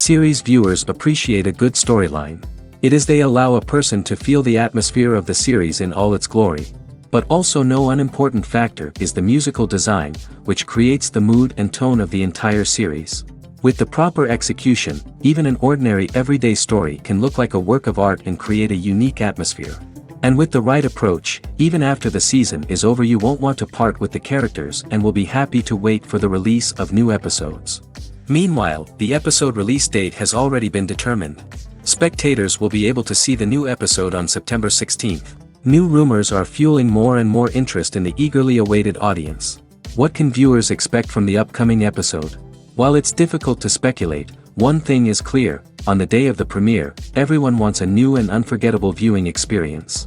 Series viewers appreciate a good storyline. It is they allow a person to feel the atmosphere of the series in all its glory. But also no unimportant factor is the musical design, which creates the mood and tone of the entire series. With the proper execution, even an ordinary everyday story can look like a work of art and create a unique atmosphere. And with the right approach, even after the season is over you won't want to part with the characters and will be happy to wait for the release of new episodes. Meanwhile, the episode release date has already been determined. Spectators will be able to see the new episode on September 16th. New rumors are fueling more and more interest in the eagerly awaited audience. What can viewers expect from the upcoming episode? While it's difficult to speculate, one thing is clear: on the day of the premiere, everyone wants a new and unforgettable viewing experience.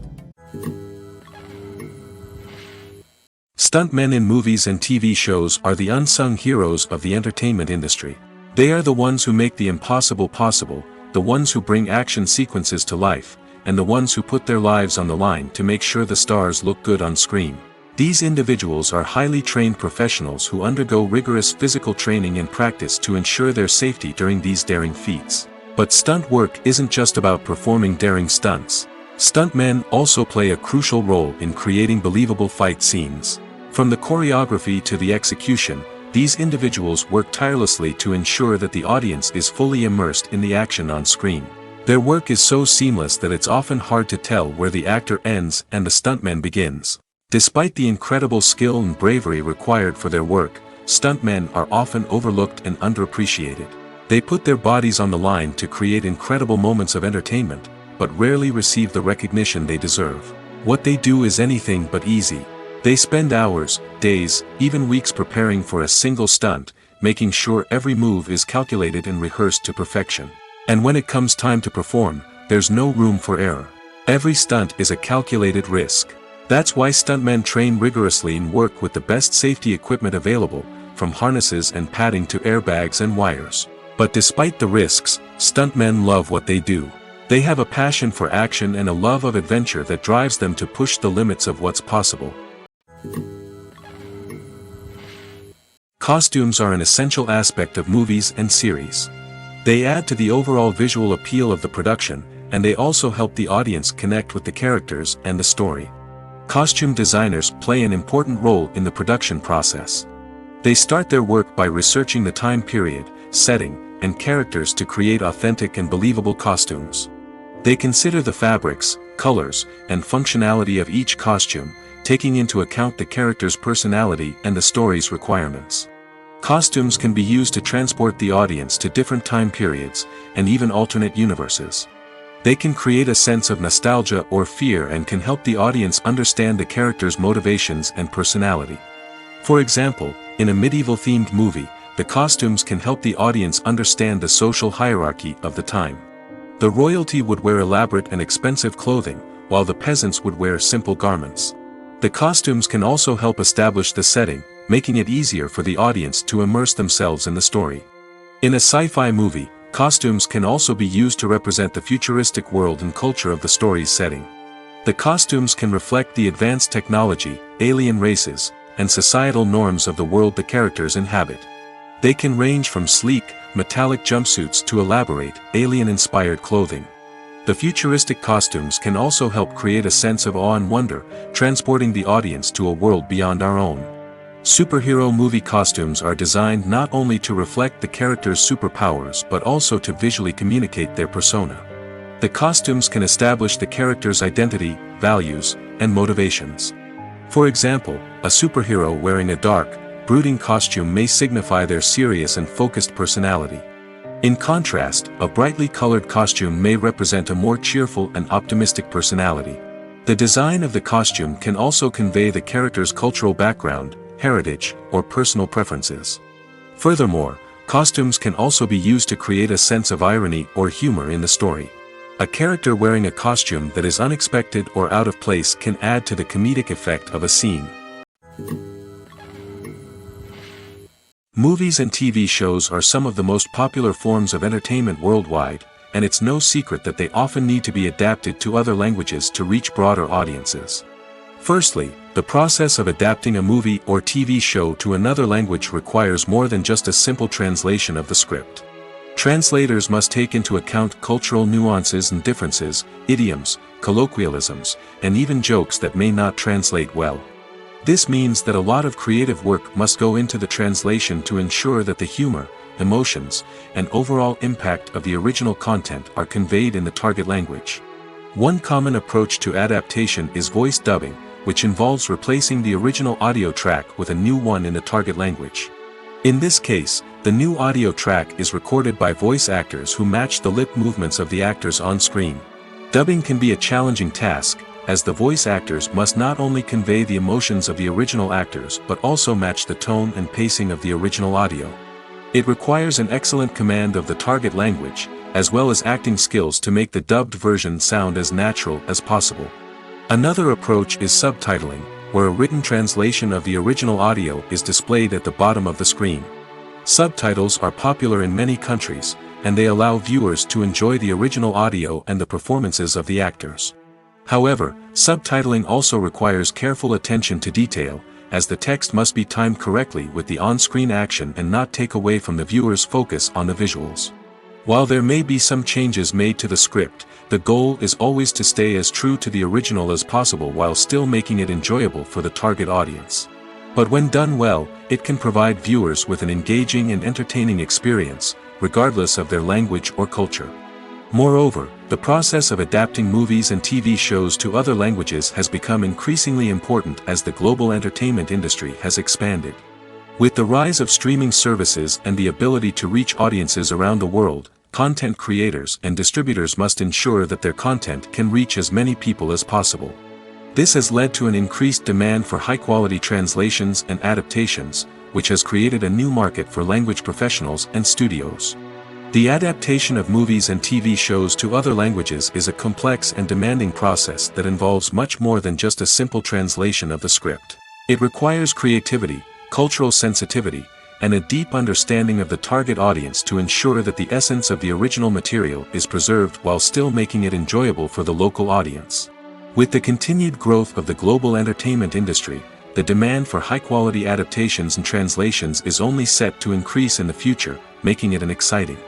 Stuntmen in movies and TV shows are the unsung heroes of the entertainment industry. They are the ones who make the impossible possible, the ones who bring action sequences to life, and the ones who put their lives on the line to make sure the stars look good on screen. These individuals are highly trained professionals who undergo rigorous physical training and practice to ensure their safety during these daring feats. But stunt work isn't just about performing daring stunts. Stuntmen also play a crucial role in creating believable fight scenes. From the choreography to the execution, these individuals work tirelessly to ensure that the audience is fully immersed in the action on screen. Their work is so seamless that it's often hard to tell where the actor ends and the stuntman begins. Despite the incredible skill and bravery required for their work, stuntmen are often overlooked and underappreciated. They put their bodies on the line to create incredible moments of entertainment, but rarely receive the recognition they deserve. What they do is anything but easy. They spend hours, days, even weeks preparing for a single stunt, making sure every move is calculated and rehearsed to perfection. And when it comes time to perform, there's no room for error. Every stunt is a calculated risk. That's why stuntmen train rigorously and work with the best safety equipment available, from harnesses and padding to airbags and wires. But despite the risks, stuntmen love what they do. They have a passion for action and a love of adventure that drives them to push the limits of what's possible. Costumes are an essential aspect of movies and series. They add to the overall visual appeal of the production, and they also help the audience connect with the characters and the story. Costume designers play an important role in the production process. They start their work by researching the time period, setting, and characters to create authentic and believable costumes. They consider the fabrics, colors, and functionality of each costume, taking into account the character's personality and the story's requirements. Costumes can be used to transport the audience to different time periods, and even alternate universes. They can create a sense of nostalgia or fear and can help the audience understand the character's motivations and personality. For example, in a medieval-themed movie, the costumes can help the audience understand the social hierarchy of the time. The royalty would wear elaborate and expensive clothing, while the peasants would wear simple garments. The costumes can also help establish the setting, making it easier for the audience to immerse themselves in the story. In a sci-fi movie, costumes can also be used to represent the futuristic world and culture of the story's setting. The costumes can reflect the advanced technology, alien races, and societal norms of the world the characters inhabit. They can range from sleek, metallic jumpsuits to elaborate, alien-inspired clothing. The futuristic costumes can also help create a sense of awe and wonder, transporting the audience to a world beyond our own. Superhero movie costumes are designed not only to reflect the character's superpowers but also to visually communicate their persona. The costumes can establish the character's identity, values, and motivations. For example, a superhero wearing a dark, brooding costume may signify their serious and focused personality. In contrast, a brightly colored costume may represent a more cheerful and optimistic personality. The design of the costume can also convey the character's cultural background, heritage, or personal preferences. Furthermore, costumes can also be used to create a sense of irony or humor in the story. A character wearing a costume that is unexpected or out of place can add to the comedic effect of a scene. Movies and TV shows are some of the most popular forms of entertainment worldwide, and it's no secret that they often need to be adapted to other languages to reach broader audiences. Firstly, the process of adapting a movie or TV show to another language requires more than just a simple translation of the script. Translators must take into account cultural nuances and differences, idioms, colloquialisms, and even jokes that may not translate well. This means that a lot of creative work must go into the translation to ensure that the humor, emotions, and overall impact of the original content are conveyed in the target language. One common approach to adaptation is voice dubbing, which involves replacing the original audio track with a new one in the target language. In this case, the new audio track is recorded by voice actors who match the lip movements of the actors on screen. Dubbing can be a challenging task, as the voice actors must not only convey the emotions of the original actors but also match the tone and pacing of the original audio. It requires an excellent command of the target language, as well as acting skills to make the dubbed version sound as natural as possible. Another approach is subtitling, where a written translation of the original audio is displayed at the bottom of the screen. Subtitles are popular in many countries, and they allow viewers to enjoy the original audio and the performances of the actors. However, subtitling also requires careful attention to detail, as the text must be timed correctly with the on-screen action and not take away from the viewer's focus on the visuals. While there may be some changes made to the script, the goal is always to stay as true to the original as possible while still making it enjoyable for the target audience. But when done well, it can provide viewers with an engaging and entertaining experience, regardless of their language or culture. Moreover, the process of adapting movies and TV shows to other languages has become increasingly important as the global entertainment industry has expanded. With the rise of streaming services and the ability to reach audiences around the world, content creators and distributors must ensure that their content can reach as many people as possible. This has led to an increased demand for high-quality translations and adaptations, which has created a new market for language professionals and studios. The adaptation of movies and TV shows to other languages is a complex and demanding process that involves much more than just a simple translation of the script. It requires creativity, cultural sensitivity, and a deep understanding of the target audience to ensure that the essence of the original material is preserved while still making it enjoyable for the local audience. With the continued growth of the global entertainment industry, the demand for high-quality adaptations and translations is only set to increase in the future, making it an exciting.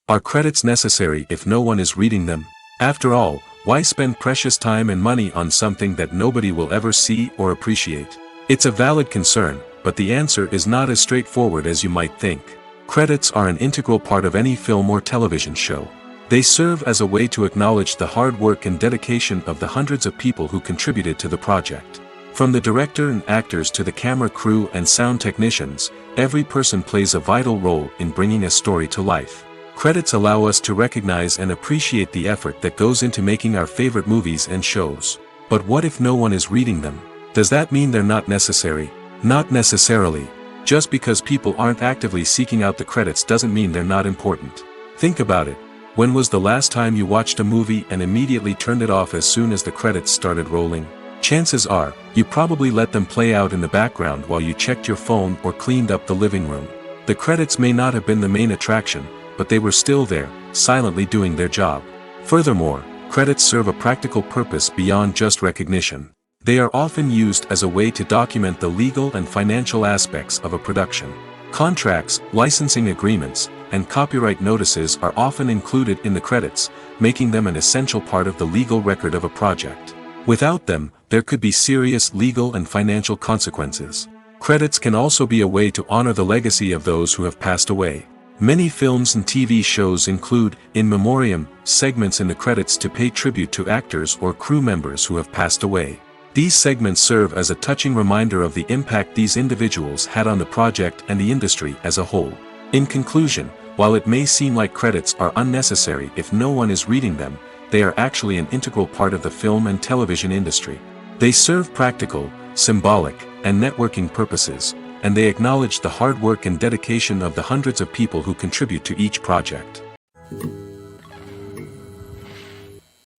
Are credits necessary if no one is reading them? After all, why spend precious time and money on something that nobody will ever see or appreciate? It's a valid concern, but the answer is not as straightforward as you might think. Credits are an integral part of any film or television show. They serve as a way to acknowledge the hard work and dedication of the hundreds of people who contributed to the project. From the director and actors to the camera crew and sound technicians, every person plays a vital role in bringing a story to life. Credits allow us to recognize and appreciate the effort that goes into making our favorite movies and shows. But what if no one is reading them? Does that mean they're not necessary? Not necessarily. Just because people aren't actively seeking out the credits doesn't mean they're not important. Think about it. When was the last time you watched a movie and immediately turned it off as soon as the credits started rolling? Chances are, you probably let them play out in the background while you checked your phone or cleaned up the living room. The credits may not have been the main attraction, but they were still there, silently doing their job. Furthermore, credits serve a practical purpose beyond just recognition. They are often used as a way to document the legal and financial aspects of a production. Contracts, licensing agreements, and copyright notices are often included in the credits, making them an essential part of the legal record of a project. Without them, there could be serious legal and financial consequences. Credits can also be a way to honor the legacy of those who have passed away. Many films and TV shows include, in memoriam, segments in the credits to pay tribute to actors or crew members who have passed away. These segments serve as a touching reminder of the impact these individuals had on the project and the industry as a whole. In conclusion, while it may seem like credits are unnecessary if no one is reading them, they are actually an integral part of the film and television industry. They serve practical, symbolic, and networking purposes, and they acknowledge the hard work and dedication of the hundreds of people who contribute to each project.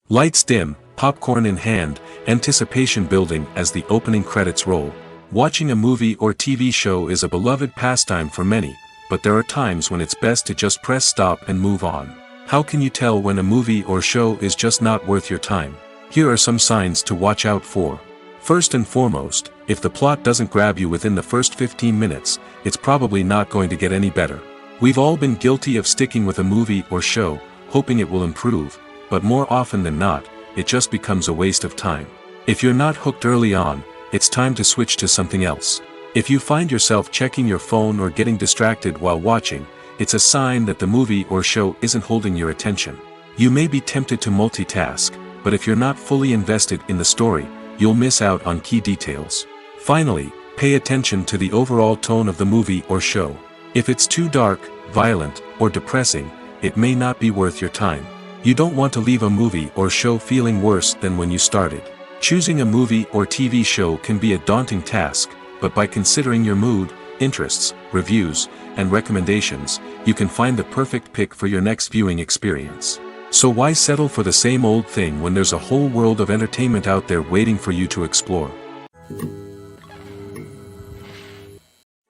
Lights dim, popcorn in hand, anticipation building as the opening credits roll. Watching a movie or TV show is a beloved pastime for many, but there are times when it's best to just press stop and move on. How can you tell when a movie or show is just not worth your time? Here are some signs to watch out for. First and foremost, If the plot doesn't grab you within the first 15 minutes, it's probably not going to get any better. We've all been guilty of sticking with a movie or show, hoping it will improve, but more often than not, it just becomes a waste of time. If you're not hooked early on, it's time to switch to something else. If you find yourself checking your phone or getting distracted while watching, it's a sign that the movie or show isn't holding your attention. You may be tempted to multitask, but if you're not fully invested in the story, you'll miss out on key details. Finally, pay attention to the overall tone of the movie or show. If it's too dark, violent, or depressing, it may not be worth your time. You don't want to leave a movie or show feeling worse than when you started. Choosing a movie or TV show can be a daunting task, but by considering your mood, interests, reviews, and recommendations, you can find the perfect pick for your next viewing experience. So why settle for the same old thing when there's a whole world of entertainment out there waiting for you to explore?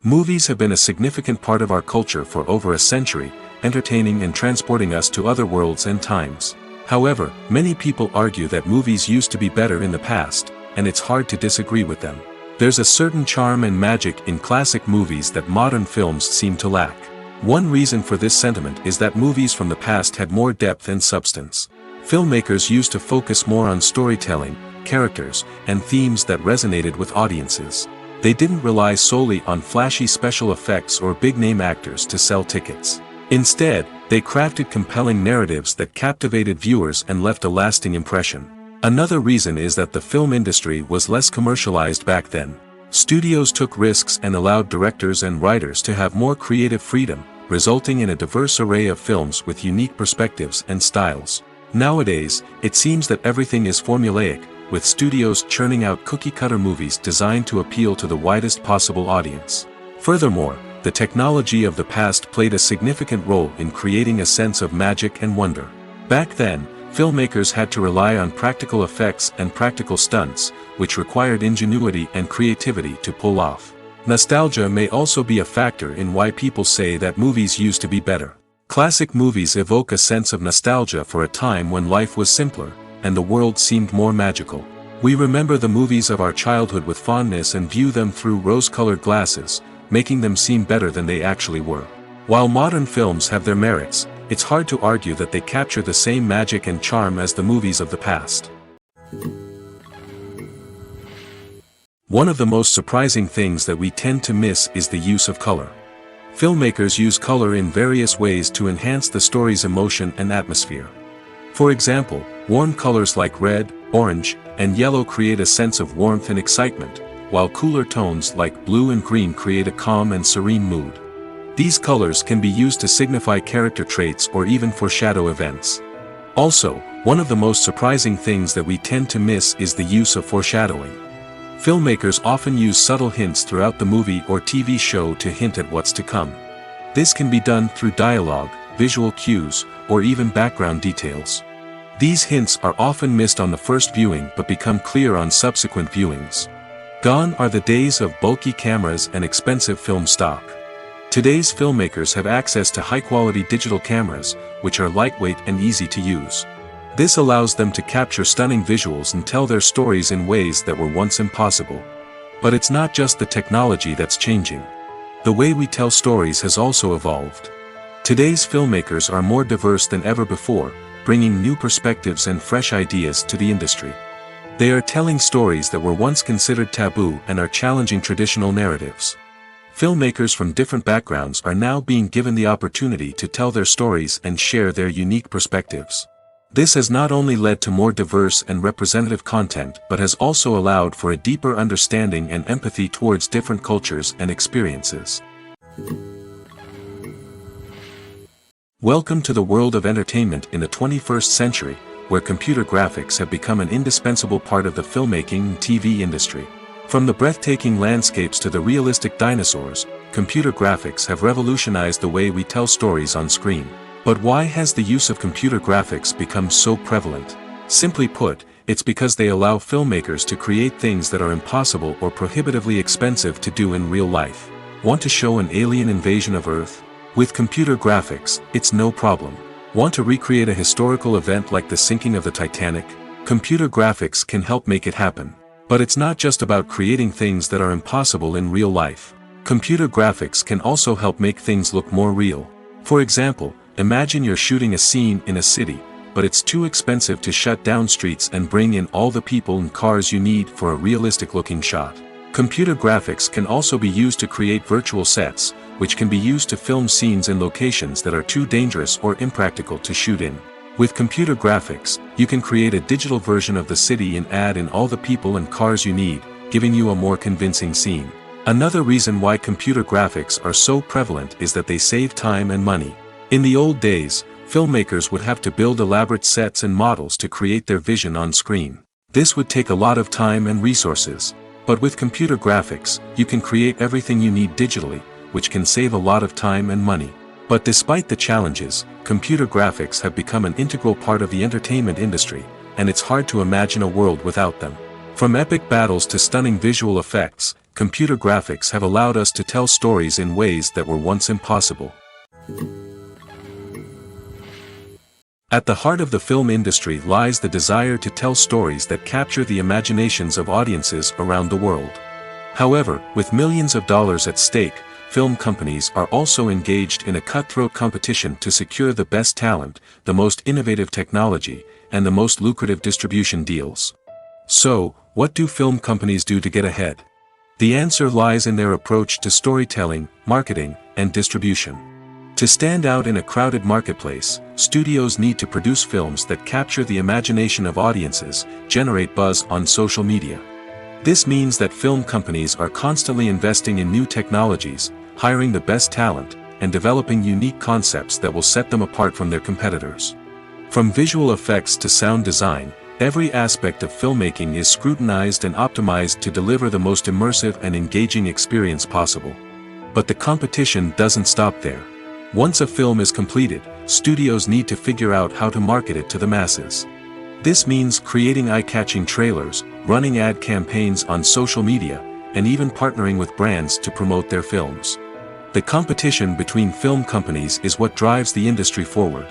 Movies have been a significant part of our culture for over a century, entertaining and transporting us to other worlds and times. However, many people argue that movies used to be better in the past, and it's hard to disagree with them. There's a certain charm and magic in classic movies that modern films seem to lack. One reason for this sentiment is that movies from the past had more depth and substance. Filmmakers used to focus more on storytelling, characters, and themes that resonated with audiences. They didn't rely solely on flashy special effects or big-name actors to sell tickets. Instead, they crafted compelling narratives that captivated viewers and left a lasting impression. Another reason is that the film industry was less commercialized back then. Studios took risks and allowed directors and writers to have more creative freedom, resulting in a diverse array of films with unique perspectives and styles. Nowadays, it seems that everything is formulaic, with studios churning out cookie-cutter movies designed to appeal to the widest possible audience. Furthermore, the technology of the past played a significant role in creating a sense of magic and wonder. Back then, filmmakers had to rely on practical effects and practical stunts, which required ingenuity and creativity to pull off. Nostalgia may also be a factor in why people say that movies used to be better. Classic movies evoke a sense of nostalgia for a time when life was simpler, and the world seemed more magical. We remember the movies of our childhood with fondness and view them through rose-colored glasses, making them seem better than they actually were. While modern films have their merits, it's hard to argue that they capture the same magic and charm as the movies of the past. One of the most surprising things that we tend to miss is the use of color. Filmmakers use color in various ways to enhance the story's emotion and atmosphere. For example, warm colors like red, orange, and yellow create a sense of warmth and excitement, while cooler tones like blue and green create a calm and serene mood. These colors can be used to signify character traits or even foreshadow events. Also, one of the most surprising things that we tend to miss is the use of foreshadowing. Filmmakers often use subtle hints throughout the movie or TV show to hint at what's to come. This can be done through dialogue, visual cues, or even background details. These hints are often missed on the first viewing but become clear on subsequent viewings. Gone are the days of bulky cameras and expensive film stock. Today's filmmakers have access to high-quality digital cameras, which are lightweight and easy to use. This allows them to capture stunning visuals and tell their stories in ways that were once impossible. But it's not just the technology that's changing. The way we tell stories has also evolved. Today's filmmakers are more diverse than ever before, bringing new perspectives and fresh ideas to the industry. They are telling stories that were once considered taboo and are challenging traditional narratives. Filmmakers from different backgrounds are now being given the opportunity to tell their stories and share their unique perspectives. This has not only led to more diverse and representative content but has also allowed for a deeper understanding and empathy towards different cultures and experiences. Welcome to the world of entertainment in the 21st century, where computer graphics have become an indispensable part of the filmmaking and TV industry. From the breathtaking landscapes to the realistic dinosaurs, computer graphics have revolutionized the way we tell stories on screen. But why has the use of computer graphics become so prevalent? Simply put, it's because they allow filmmakers to create things that are impossible or prohibitively expensive to do in real life. Want to show an alien invasion of Earth? With computer graphics, it's no problem. Want to recreate a historical event like the sinking of the Titanic? Computer graphics can help make it happen. But it's not just about creating things that are impossible in real life. Computer graphics can also help make things look more real. For example, imagine you're shooting a scene in a city, but it's too expensive to shut down streets and bring in all the people and cars you need for a realistic-looking shot. Computer graphics can also be used to create virtual sets, which can be used to film scenes in locations that are too dangerous or impractical to shoot in. With computer graphics, you can create a digital version of the city and add in all the people and cars you need, giving you a more convincing scene. Another reason why computer graphics are so prevalent is that they save time and money. In the old days, filmmakers would have to build elaborate sets and models to create their vision on screen. This would take a lot of time and resources. But with computer graphics, you can create everything you need digitally, which can save a lot of time and money. But despite the challenges, computer graphics have become an integral part of the entertainment industry, and it's hard to imagine a world without them. From epic battles to stunning visual effects, computer graphics have allowed us to tell stories in ways that were once impossible. At the heart of the film industry lies the desire to tell stories that capture the imaginations of audiences around the world. However, with millions of dollars at stake, film companies are also engaged in a cutthroat competition to secure the best talent, the most innovative technology, and the most lucrative distribution deals. So, what do film companies do to get ahead? The answer lies in their approach to storytelling, marketing, and distribution. To stand out in a crowded marketplace, studios need to produce films that capture the imagination of audiences, generate buzz on social media. This means that film companies are constantly investing in new technologies, hiring the best talent, and developing unique concepts that will set them apart from their competitors. From visual effects to sound design, every aspect of filmmaking is scrutinized and optimized to deliver the most immersive and engaging experience possible. But the competition doesn't stop there. Once a film is completed, studios need to figure out how to market it to the masses. This means creating eye-catching trailers, running ad campaigns on social media, and even partnering with brands to promote their films. The competition between film companies is what drives the industry forward.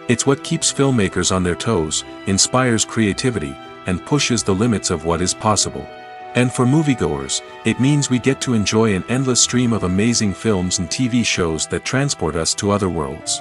It's what keeps filmmakers on their toes, inspires creativity, and pushes the limits of what is possible. And for moviegoers, it means we get to enjoy an endless stream of amazing films and TV shows that transport us to other worlds.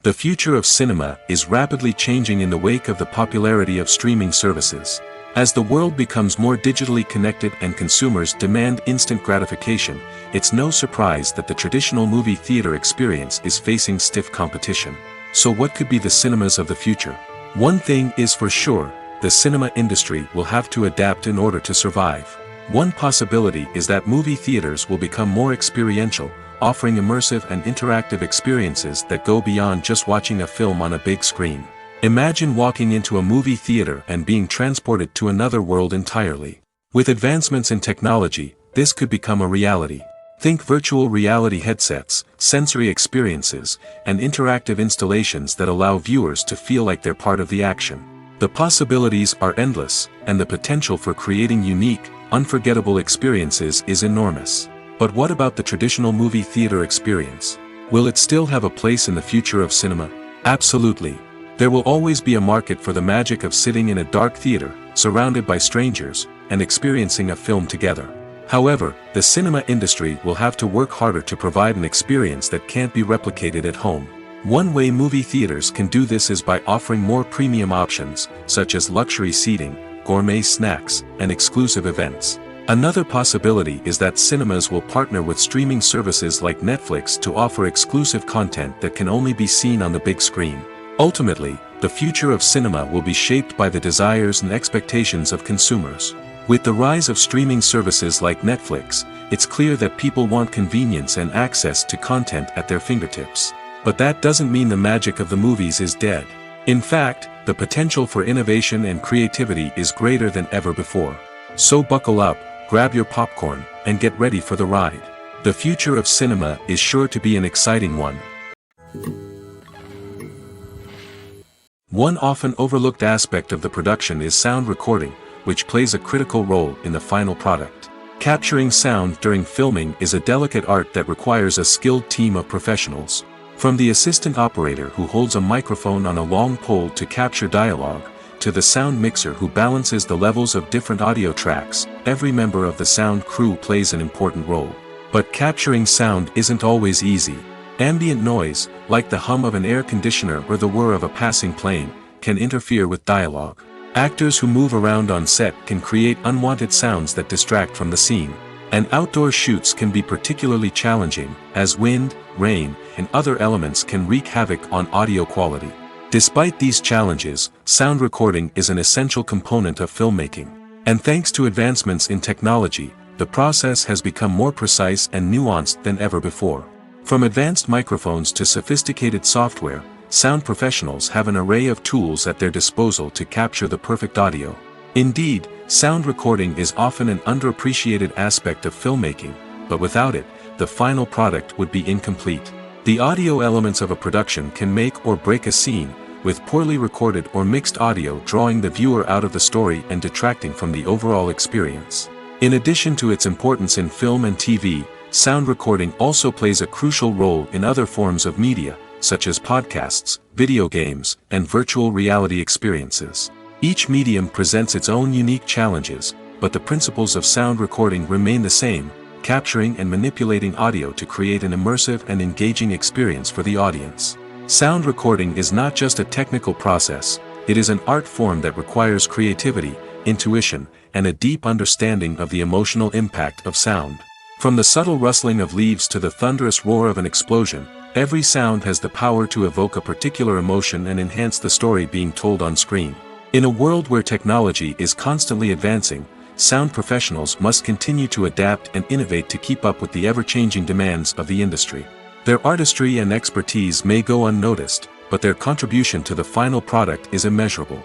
The future of cinema is rapidly changing in the wake of the popularity of streaming services. As the world becomes more digitally connected and consumers demand instant gratification, it's no surprise that the traditional movie theater experience is facing stiff competition. So what could be the cinemas of the future? One thing is for sure, the cinema industry will have to adapt in order to survive. One possibility is that movie theaters will become more experiential, offering immersive and interactive experiences that go beyond just watching a film on a big screen. Imagine walking into a movie theater and being transported to another world entirely. With advancements in technology, this could become a reality. Think virtual reality headsets, sensory experiences, and interactive installations that allow viewers to feel like they're part of the action. The possibilities are endless, and the potential for creating unique, unforgettable experiences is enormous. But what about the traditional movie theater experience? Will it still have a place in the future of cinema? Absolutely. There will always be a market for the magic of sitting in a dark theater, surrounded by strangers, and experiencing a film together. However, the cinema industry will have to work harder to provide an experience that can't be replicated at home. One way movie theaters can do this is by offering more premium options, such as luxury seating, gourmet snacks, and exclusive events. Another possibility is that cinemas will partner with streaming services like Netflix to offer exclusive content that can only be seen on the big screen. Ultimately, the future of cinema will be shaped by the desires and expectations of consumers. With the rise of streaming services like Netflix, it's clear that people want convenience and access to content at their fingertips. But that doesn't mean the magic of the movies is dead. In fact, the potential for innovation and creativity is greater than ever before. So buckle up, grab your popcorn, and get ready for the ride. The future of cinema is sure to be an exciting one. One often overlooked aspect of the production is sound recording, which plays a critical role in the final product. Capturing sound during filming is a delicate art that requires a skilled team of professionals. From the assistant operator who holds a microphone on a long pole to capture dialogue, to the sound mixer who balances the levels of different audio tracks, every member of the sound crew plays an important role. But capturing sound isn't always easy. Ambient noise, like the hum of an air conditioner or the whir of a passing plane, can interfere with dialogue. Actors who move around on set can create unwanted sounds that distract from the scene. And outdoor shoots can be particularly challenging, as wind, rain, and other elements can wreak havoc on audio quality. Despite these challenges, sound recording is an essential component of filmmaking. And thanks to advancements in technology, the process has become more precise and nuanced than ever before. From advanced microphones to sophisticated software, sound professionals have an array of tools at their disposal to capture the perfect audio. Indeed, sound recording is often an underappreciated aspect of filmmaking, but without it, the final product would be incomplete. The audio elements of a production can make or break a scene, with poorly recorded or mixed audio drawing the viewer out of the story and detracting from the overall experience. In addition to its importance in film and TV, sound recording also plays a crucial role in other forms of media, such as podcasts, video games, and virtual reality experiences. Each medium presents its own unique challenges, but the principles of sound recording remain the same: capturing and manipulating audio to create an immersive and engaging experience for the audience. Sound recording is not just a technical process, it is an art form that requires creativity, intuition, and a deep understanding of the emotional impact of sound. From the subtle rustling of leaves to the thunderous roar of an explosion, every sound has the power to evoke a particular emotion and enhance the story being told on screen. In a world where technology is constantly advancing, sound professionals must continue to adapt and innovate to keep up with the ever-changing demands of the industry. Their artistry and expertise may go unnoticed, but their contribution to the final product is immeasurable.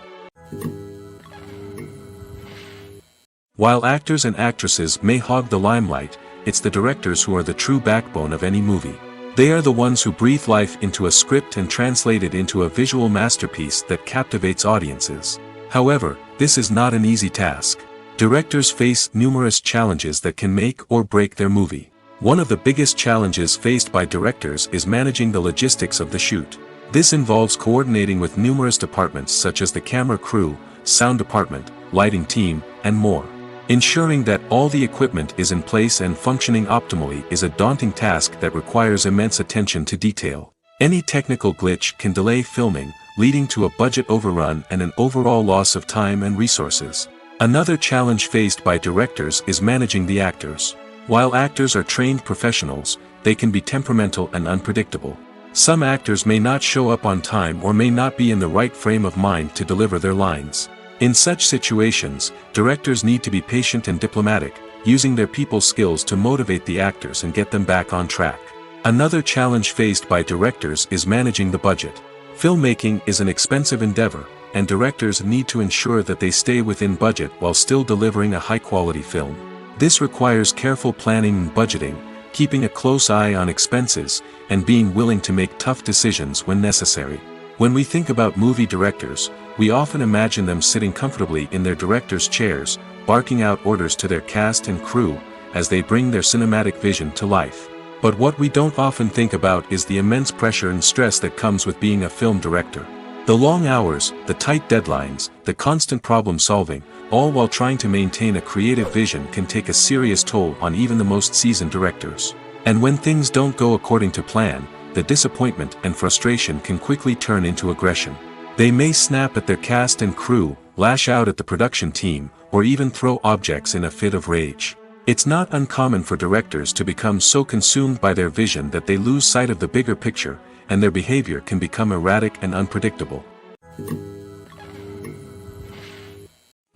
While actors and actresses may hog the limelight, it's the directors who are the true backbone of any movie. They are the ones who breathe life into a script and translate it into a visual masterpiece that captivates audiences. However, this is not an easy task. Directors face numerous challenges that can make or break their movie. One of the biggest challenges faced by directors is managing the logistics of the shoot. This involves coordinating with numerous departments such as the camera crew, sound department, lighting team, and more. Ensuring that all the equipment is in place and functioning optimally is a daunting task that requires immense attention to detail. Any technical glitch can delay filming, leading to a budget overrun and an overall loss of time and resources. Another challenge faced by directors is managing the actors. While actors are trained professionals, they can be temperamental and unpredictable. Some actors may not show up on time or may not be in the right frame of mind to deliver their lines. In such situations, directors need to be patient and diplomatic, using their people skills to motivate the actors and get them back on track. Another challenge faced by directors is managing the budget. Filmmaking is an expensive endeavor, and directors need to ensure that they stay within budget while still delivering a high-quality film. This requires careful planning and budgeting, keeping a close eye on expenses, and being willing to make tough decisions when necessary. When we think about movie directors, we often imagine them sitting comfortably in their director's chairs, barking out orders to their cast and crew, as they bring their cinematic vision to life. But what we don't often think about is the immense pressure and stress that comes with being a film director. The long hours, the tight deadlines, the constant problem solving, all while trying to maintain a creative vision can take a serious toll on even the most seasoned directors. And when things don't go according to plan, the disappointment and frustration can quickly turn into aggression. They may snap at their cast and crew, lash out at the production team, or even throw objects in a fit of rage. It's not uncommon for directors to become so consumed by their vision that they lose sight of the bigger picture, and their behavior can become erratic and unpredictable.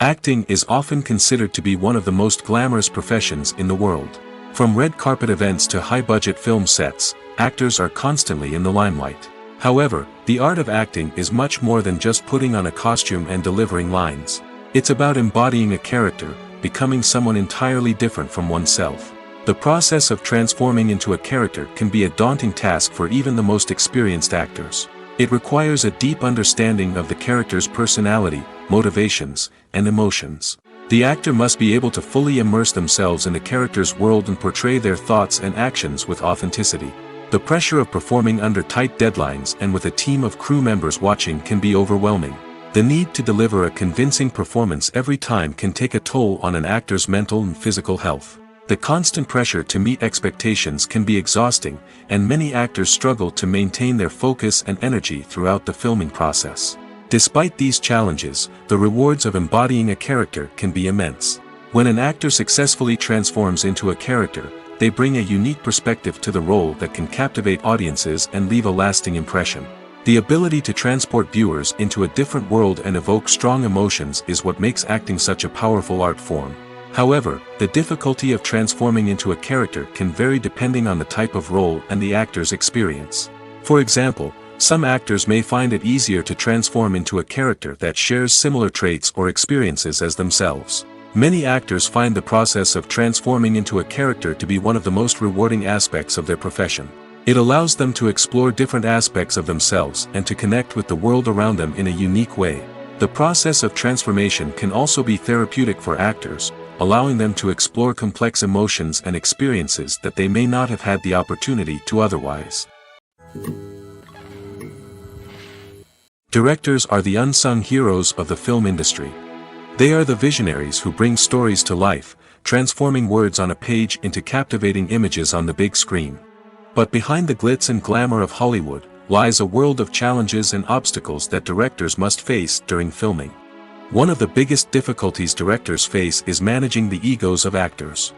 Acting is often considered to be one of the most glamorous professions in the world. From red carpet events to high-budget film sets, actors are constantly in the limelight. However, the art of acting is much more than just putting on a costume and delivering lines. It's about embodying a character, becoming someone entirely different from oneself. The process of transforming into a character can be a daunting task for even the most experienced actors. It requires a deep understanding of the character's personality, motivations, and emotions. The actor must be able to fully immerse themselves in the character's world and portray their thoughts and actions with authenticity. The pressure of performing under tight deadlines and with a team of crew members watching can be overwhelming. The need to deliver a convincing performance every time can take a toll on an actor's mental and physical health. The constant pressure to meet expectations can be exhausting, and many actors struggle to maintain their focus and energy throughout the filming process. Despite these challenges, the rewards of embodying a character can be immense. When an actor successfully transforms into a character, they bring a unique perspective to the role that can captivate audiences and leave a lasting impression. The ability to transport viewers into a different world and evoke strong emotions is what makes acting such a powerful art form. However, the difficulty of transforming into a character can vary depending on the type of role and the actor's experience. For example, some actors may find it easier to transform into a character that shares similar traits or experiences as themselves. Many actors find the process of transforming into a character to be one of the most rewarding aspects of their profession. It allows them to explore different aspects of themselves and to connect with the world around them in a unique way. The process of transformation can also be therapeutic for actors, allowing them to explore complex emotions and experiences that they may not have had the opportunity to otherwise. Directors are the unsung heroes of the film industry. They are the visionaries who bring stories to life, transforming words on a page into captivating images on the big screen. But behind the glitz and glamour of Hollywood, lies a world of challenges and obstacles that directors must face during filming. One of the biggest difficulties directors face is managing the egos of actors.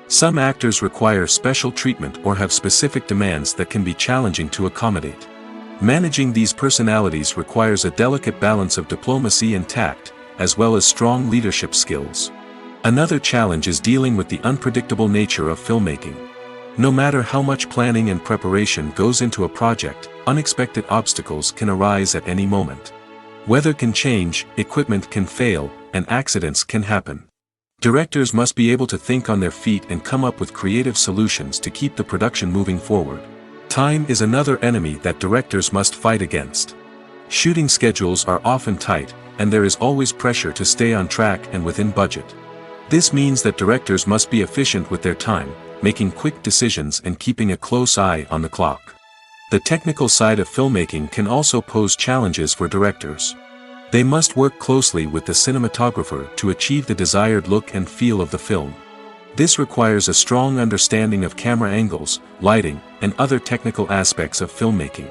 Some actors require special treatment or have specific demands that can be challenging to accommodate. Managing these personalities requires a delicate balance of diplomacy and tact, as well as strong leadership skills. Another challenge is dealing with the unpredictable nature of filmmaking. No matter how much planning and preparation goes into a project, unexpected obstacles can arise at any moment. Weather can change, equipment can fail, and accidents can happen. Directors must be able to think on their feet and come up with creative solutions to keep the production moving forward. Time is another enemy that directors must fight against. Shooting schedules are often tight, and there is always pressure to stay on track and within budget. This means that directors must be efficient with their time, making quick decisions and keeping a close eye on the clock. The technical side of filmmaking can also pose challenges for directors. They must work closely with the cinematographer to achieve the desired look and feel of the film. This requires a strong understanding of camera angles, lighting, and other technical aspects of filmmaking.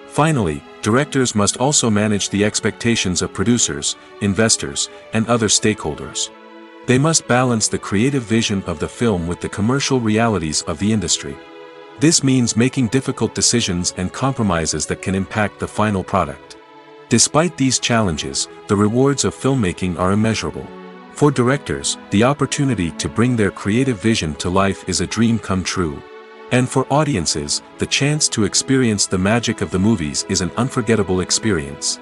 Finally, directors must also manage the expectations of producers, investors, and other stakeholders. They must balance the creative vision of the film with the commercial realities of the industry. This means making difficult decisions and compromises that can impact the final product. Despite these challenges, the rewards of filmmaking are immeasurable. For directors, the opportunity to bring their creative vision to life is a dream come true. And for audiences, the chance to experience the magic of the movies is an unforgettable experience.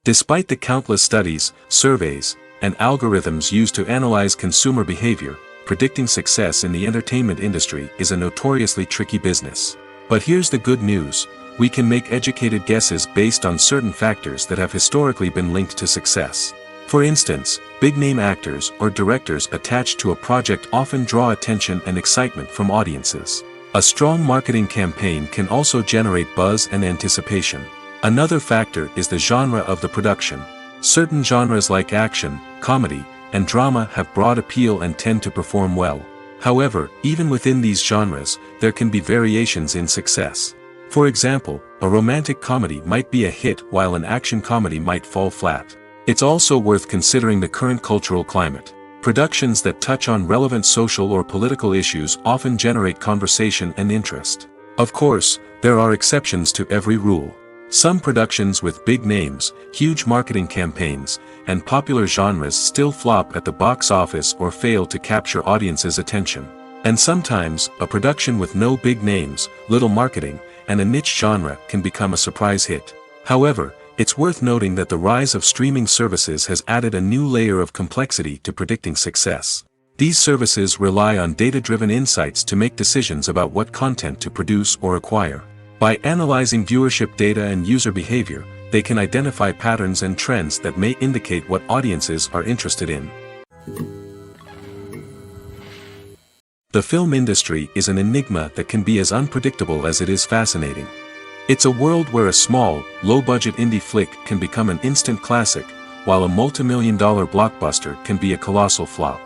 Despite the countless studies, surveys, and algorithms used to analyze consumer behavior, predicting success in the entertainment industry is a notoriously tricky business. But here's the good news: we can make educated guesses based on certain factors that have historically been linked to success. For instance, big-name actors or directors attached to a project often draw attention and excitement from audiences. A strong marketing campaign can also generate buzz and anticipation. Another factor is the genre of the production. Certain genres like action, comedy, and drama have broad appeal and tend to perform well. However, even within these genres, there can be variations in success. For example, a romantic comedy might be a hit while an action comedy might fall flat. It's also worth considering the current cultural climate. Productions that touch on relevant social or political issues often generate conversation and interest. Of course, there are exceptions to every rule. Some productions with big names, huge marketing campaigns, and popular genres still flop at the box office or fail to capture audiences' attention. And sometimes, a production with no big names, little marketing, and a niche genre can become a surprise hit. However, it's worth noting that the rise of streaming services has added a new layer of complexity to predicting success. These services rely on data-driven insights to make decisions about what content to produce or acquire. By analyzing viewership data and user behavior, they can identify patterns and trends that may indicate what audiences are interested in. The film industry is an enigma that can be as unpredictable as it is fascinating. It's a world where a small, low-budget indie flick can become an instant classic, while a multi-million-dollar blockbuster can be a colossal flop.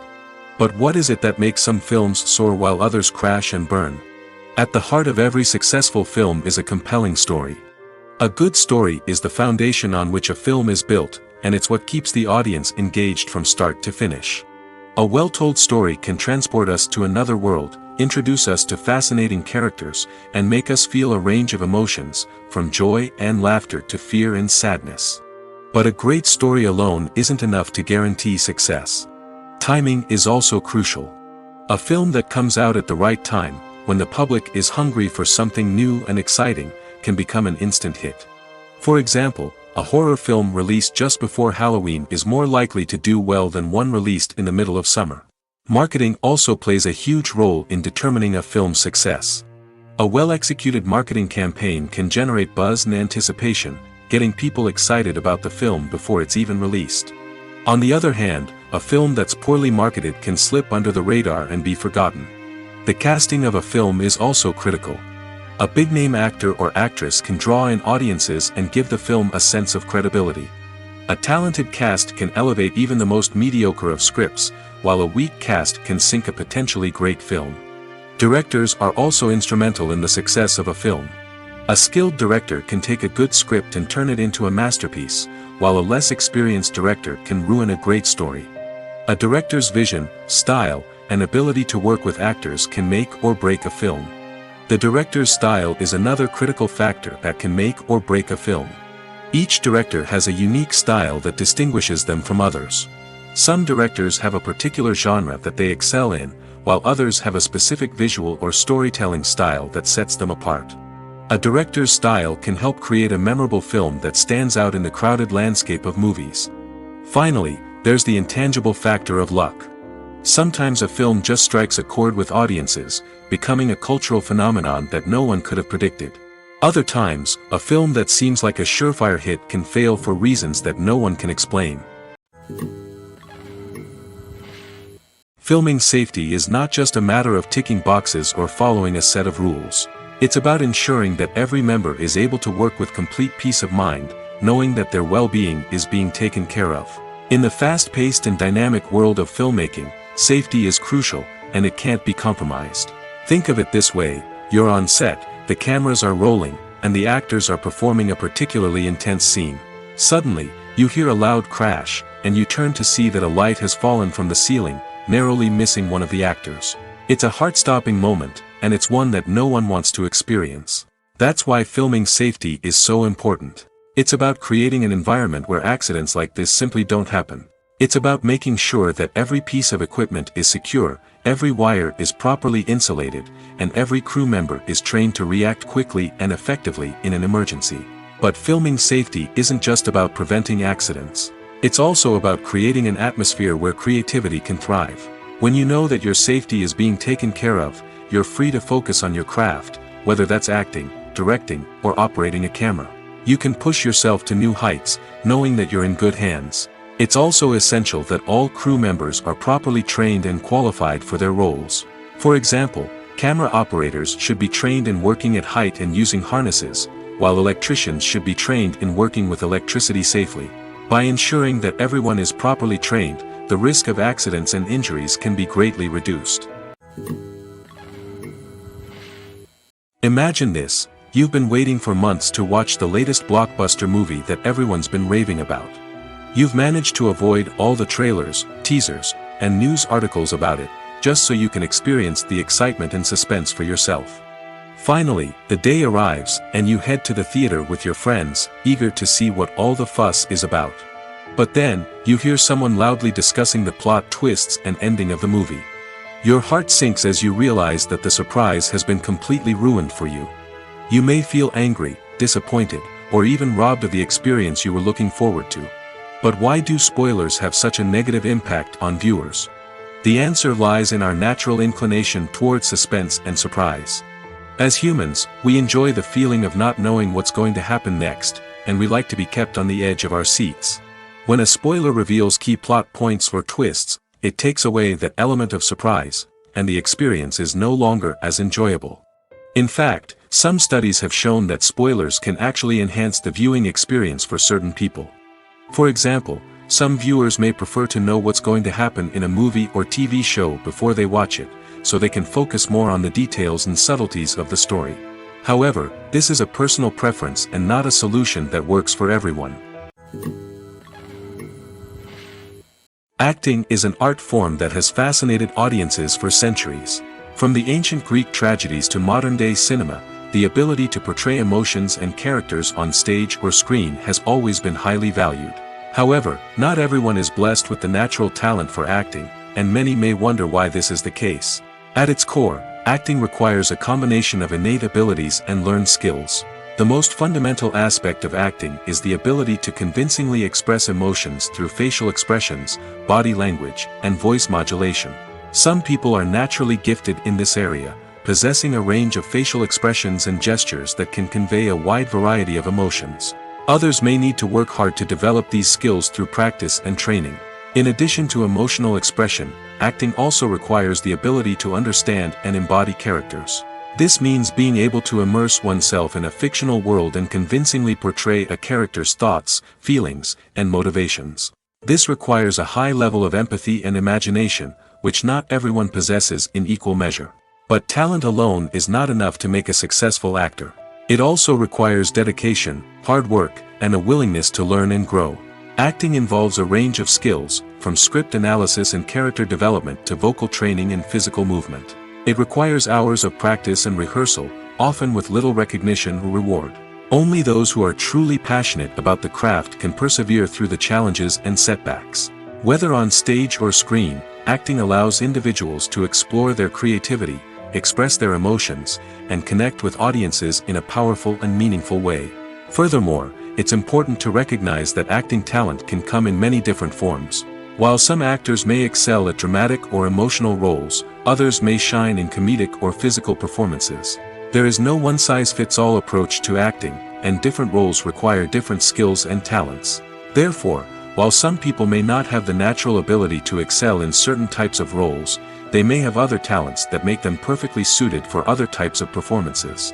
But what is it that makes some films soar while others crash and burn? At the heart of every successful film is a compelling story. A good story is the foundation on which a film is built, and it's what keeps the audience engaged from start to finish. A well-told story can transport us to another world, introduce us to fascinating characters, and make us feel a range of emotions, from joy and laughter to fear and sadness. But a great story alone isn't enough to guarantee success. Timing is also crucial. A film that comes out at the right time, when the public is hungry for something new and exciting, can become an instant hit. For example, a horror film released just before Halloween is more likely to do well than one released in the middle of summer. Marketing also plays a huge role in determining a film's success. A well-executed marketing campaign can generate buzz and anticipation, getting people excited about the film before it's even released. On the other hand, a film that's poorly marketed can slip under the radar and be forgotten. The casting of a film is also critical. A big-name actor or actress can draw in audiences and give the film a sense of credibility. A talented cast can elevate even the most mediocre of scripts, while a weak cast can sink a potentially great film. Directors are also instrumental in the success of a film. A skilled director can take a good script and turn it into a masterpiece, while a less experienced director can ruin a great story. A director's vision, style, and ability to work with actors can make or break a film. The director's style is another critical factor that can make or break a film. Each director has a unique style that distinguishes them from others. Some directors have a particular genre that they excel in, while others have a specific visual or storytelling style that sets them apart. A director's style can help create a memorable film that stands out in the crowded landscape of movies. Finally, there's the intangible factor of luck. Sometimes a film just strikes a chord with audiences, becoming a cultural phenomenon that no one could have predicted. Other times, a film that seems like a surefire hit can fail for reasons that no one can explain. Filming safety is not just a matter of ticking boxes or following a set of rules. It's about ensuring that every member is able to work with complete peace of mind, knowing that their well-being is being taken care of. In the fast-paced and dynamic world of filmmaking, safety is crucial, and it can't be compromised. Think of it this way: you're on set, the cameras are rolling, and the actors are performing a particularly intense scene. Suddenly, you hear a loud crash, and you turn to see that a light has fallen from the ceiling, narrowly missing one of the actors. It's a heart-stopping moment, and it's one that no one wants to experience. That's why filming safety is so important. It's about creating an environment where accidents like this simply don't happen. It's about making sure that every piece of equipment is secure, every wire is properly insulated, and every crew member is trained to react quickly and effectively in an emergency. But filming safety isn't just about preventing accidents. It's also about creating an atmosphere where creativity can thrive. When you know that your safety is being taken care of, you're free to focus on your craft, whether that's acting, directing, or operating a camera. You can push yourself to new heights, knowing that you're in good hands. It's also essential that all crew members are properly trained and qualified for their roles. For example, camera operators should be trained in working at height and using harnesses, while electricians should be trained in working with electricity safely. By ensuring that everyone is properly trained, the risk of accidents and injuries can be greatly reduced. Imagine this: you've been waiting for months to watch the latest blockbuster movie that everyone's been raving about. You've managed to avoid all the trailers, teasers, and news articles about it, just so you can experience the excitement and suspense for yourself. Finally, the day arrives, and you head to the theater with your friends, eager to see what all the fuss is about. But then, you hear someone loudly discussing the plot twists and ending of the movie. Your heart sinks as you realize that the surprise has been completely ruined for you. You may feel angry, disappointed, or even robbed of the experience you were looking forward to. But why do spoilers have such a negative impact on viewers? The answer lies in our natural inclination toward suspense and surprise. As humans, we enjoy the feeling of not knowing what's going to happen next, and we like to be kept on the edge of our seats. When a spoiler reveals key plot points or twists, it takes away that element of surprise, and the experience is no longer as enjoyable. In fact, Some studies have shown that spoilers can actually enhance the viewing experience for certain people. For example, some viewers may prefer to know what's going to happen in a movie or TV show before they watch it, so they can focus more on the details and subtleties of the story. However, this is a personal preference and not a solution that works for everyone. Acting is an art form that has fascinated audiences for centuries. From the ancient Greek tragedies to modern-day cinema, the ability to portray emotions and characters on stage or screen has always been highly valued. However, not everyone is blessed with the natural talent for acting, and many may wonder why this is the case. At its core, acting requires a combination of innate abilities and learned skills. The most fundamental aspect of acting is the ability to convincingly express emotions through facial expressions, body language, and voice modulation. Some people are naturally gifted in this area, possessing a range of facial expressions and gestures that can convey a wide variety of emotions. Others may need to work hard to develop these skills through practice and training. In addition to emotional expression, acting also requires the ability to understand and embody characters. This means being able to immerse oneself in a fictional world and convincingly portray a character's thoughts, feelings, and motivations. This requires a high level of empathy and imagination, which not everyone possesses in equal measure. But talent alone is not enough to make a successful actor. It also requires dedication, hard work, and a willingness to learn and grow. Acting involves a range of skills, from script analysis and character development to vocal training and physical movement. It requires hours of practice and rehearsal, often with little recognition or reward. Only those who are truly passionate about the craft can persevere through the challenges and setbacks. Whether on stage or screen, acting allows individuals to explore their creativity, express their emotions, and connect with audiences in a powerful and meaningful way. Furthermore, it's important to recognize that acting talent can come in many different forms. While some actors may excel at dramatic or emotional roles, others may shine in comedic or physical performances. There is no one-size-fits-all approach to acting, and different roles require different skills and talents. Therefore, while some people may not have the natural ability to excel in certain types of roles, they may have other talents that make them perfectly suited for other types of performances.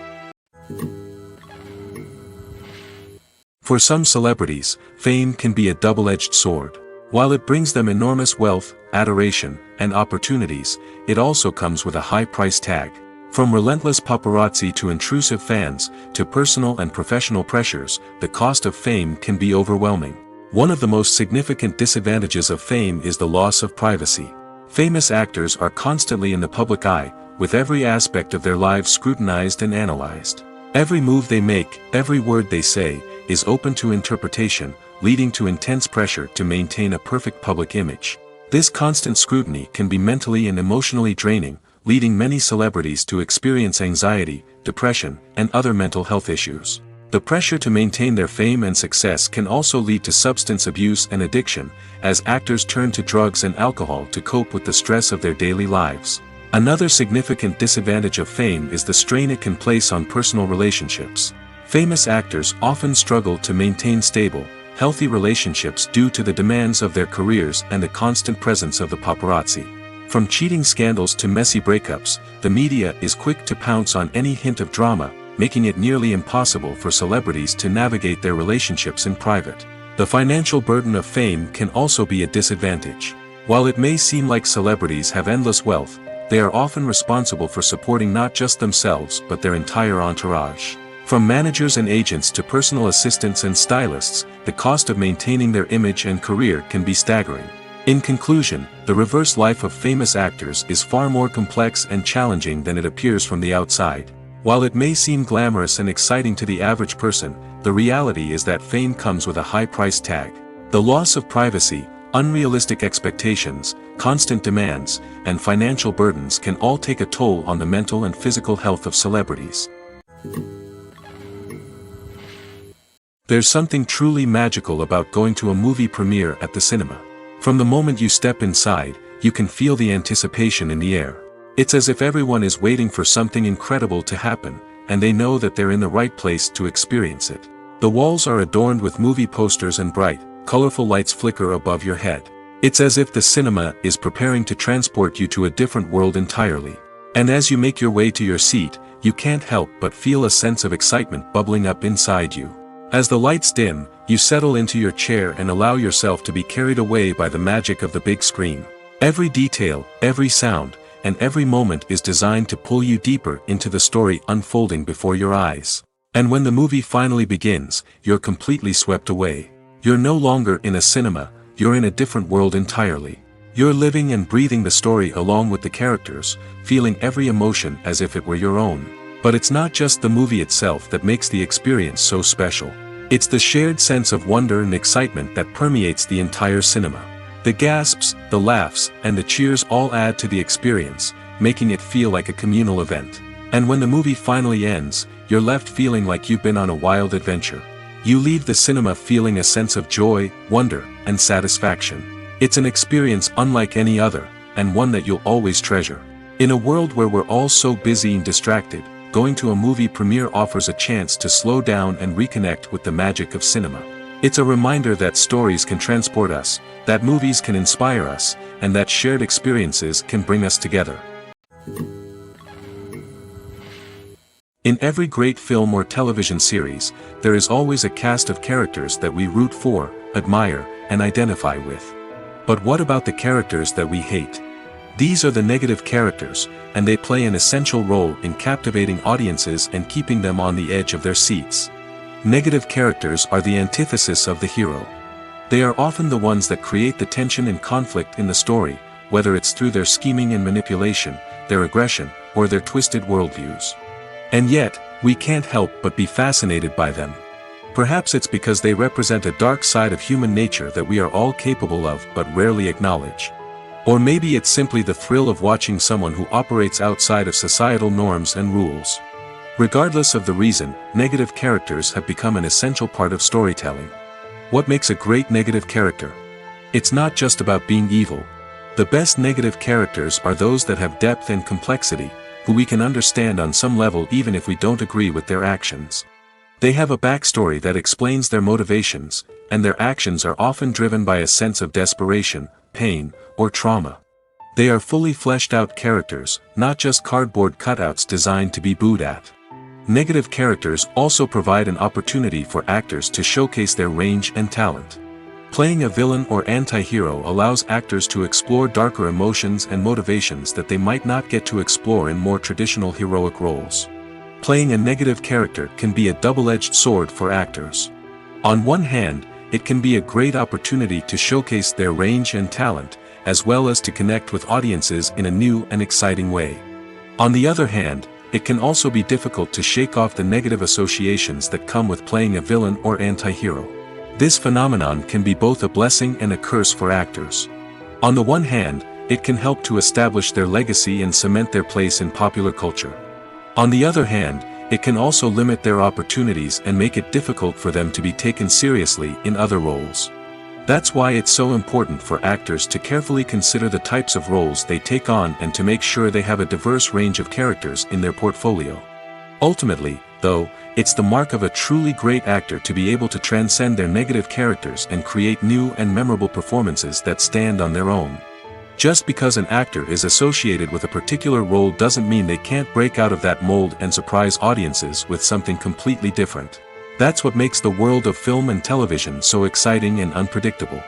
For some celebrities, fame can be a double-edged sword. While it brings them enormous wealth, adoration, and opportunities, it also comes with a high price tag. From relentless paparazzi to intrusive fans, to personal and professional pressures, the cost of fame can be overwhelming. One of the most significant disadvantages of fame is the loss of privacy. Famous actors are constantly in the public eye, with every aspect of their lives scrutinized and analyzed. Every move they make, every word they say, is open to interpretation, leading to intense pressure to maintain a perfect public image. This constant scrutiny can be mentally and emotionally draining, leading many celebrities to experience anxiety, depression, and other mental health issues. The pressure to maintain their fame and success can also lead to substance abuse and addiction, as actors turn to drugs and alcohol to cope with the stress of their daily lives. Another significant disadvantage of fame is the strain it can place on personal relationships. Famous actors often struggle to maintain stable, healthy relationships due to the demands of their careers and the constant presence of the paparazzi. From cheating scandals to messy breakups, the media is quick to pounce on any hint of drama, making it nearly impossible for celebrities to navigate their relationships in private. The financial burden of fame can also be a disadvantage. While it may seem like celebrities have endless wealth, they are often responsible for supporting not just themselves but their entire entourage. From managers and agents to personal assistants and stylists, the cost of maintaining their image and career can be staggering. In conclusion, the reverse life of famous actors is far more complex and challenging than it appears from the outside. While it may seem glamorous and exciting to the average person, the reality is that fame comes with a high price tag. The loss of privacy, unrealistic expectations, constant demands, and financial burdens can all take a toll on the mental and physical health of celebrities. There's something truly magical about going to a movie premiere at the cinema. From the moment you step inside, you can feel the anticipation in the air. It's as if everyone is waiting for something incredible to happen, and they know that they're in the right place to experience it. The walls are adorned with movie posters and bright, colorful lights flicker above your head. It's as if the cinema is preparing to transport you to a different world entirely. And as you make your way to your seat, you can't help but feel a sense of excitement bubbling up inside you. As the lights dim, you settle into your chair and allow yourself to be carried away by the magic of the big screen. Every detail, every sound, and every moment is designed to pull you deeper into the story unfolding before your eyes. And when the movie finally begins, you're completely swept away. You're no longer in a cinema, you're in a different world entirely. You're living and breathing the story along with the characters, feeling every emotion as if it were your own. But it's not just the movie itself that makes the experience so special. It's the shared sense of wonder and excitement that permeates the entire cinema. The gasps, the laughs, and the cheers all add to the experience, making it feel like a communal event. And when the movie finally ends, you're left feeling like you've been on a wild adventure. You leave the cinema feeling a sense of joy, wonder, and satisfaction. It's an experience unlike any other, and one that you'll always treasure. In a world where we're all so busy and distracted, going to a movie premiere offers a chance to slow down and reconnect with the magic of cinema. It's a reminder that stories can transport us, that movies can inspire us, and that shared experiences can bring us together. In every great film or television series, there is always a cast of characters that we root for, admire, and identify with. But what about the characters that we hate? These are the negative characters, and they play an essential role in captivating audiences and keeping them on the edge of their seats. Negative characters are the antithesis of the hero. They are often the ones that create the tension and conflict in the story, whether it's through their scheming and manipulation, their aggression, or their twisted worldviews. And yet, we can't help but be fascinated by them. Perhaps it's because they represent a dark side of human nature that we are all capable of but rarely acknowledge. Or maybe it's simply the thrill of watching someone who operates outside of societal norms and rules. Regardless of the reason, negative characters have become an essential part of storytelling. What makes a great negative character? It's not just about being evil. The best negative characters are those that have depth and complexity, who we can understand on some level even if we don't agree with their actions. They have a backstory that explains their motivations, and their actions are often driven by a sense of desperation, pain, or trauma. They are fully fleshed out characters, not just cardboard cutouts designed to be booed at. Negative characters also provide an opportunity for actors to showcase their range and talent. Playing a villain or anti-hero allows actors to explore darker emotions and motivations that they might not get to explore in more traditional heroic roles. Playing a negative character can be a double-edged sword for actors. On one hand, it can be a great opportunity to showcase their range and talent, as well as to connect with audiences in a new and exciting way. On the other hand, it can also be difficult to shake off the negative associations that come with playing a villain or anti-hero. This phenomenon can be both a blessing and a curse for actors. On the one hand, it can help to establish their legacy and cement their place in popular culture. On the other hand, it can also limit their opportunities and make it difficult for them to be taken seriously in other roles. That's why it's so important for actors to carefully consider the types of roles they take on and to make sure they have a diverse range of characters in their portfolio. Ultimately, though, it's the mark of a truly great actor to be able to transcend their negative characters and create new and memorable performances that stand on their own. Just because an actor is associated with a particular role doesn't mean they can't break out of that mold and surprise audiences with something completely different. That's what makes the world of film and television so exciting and unpredictable.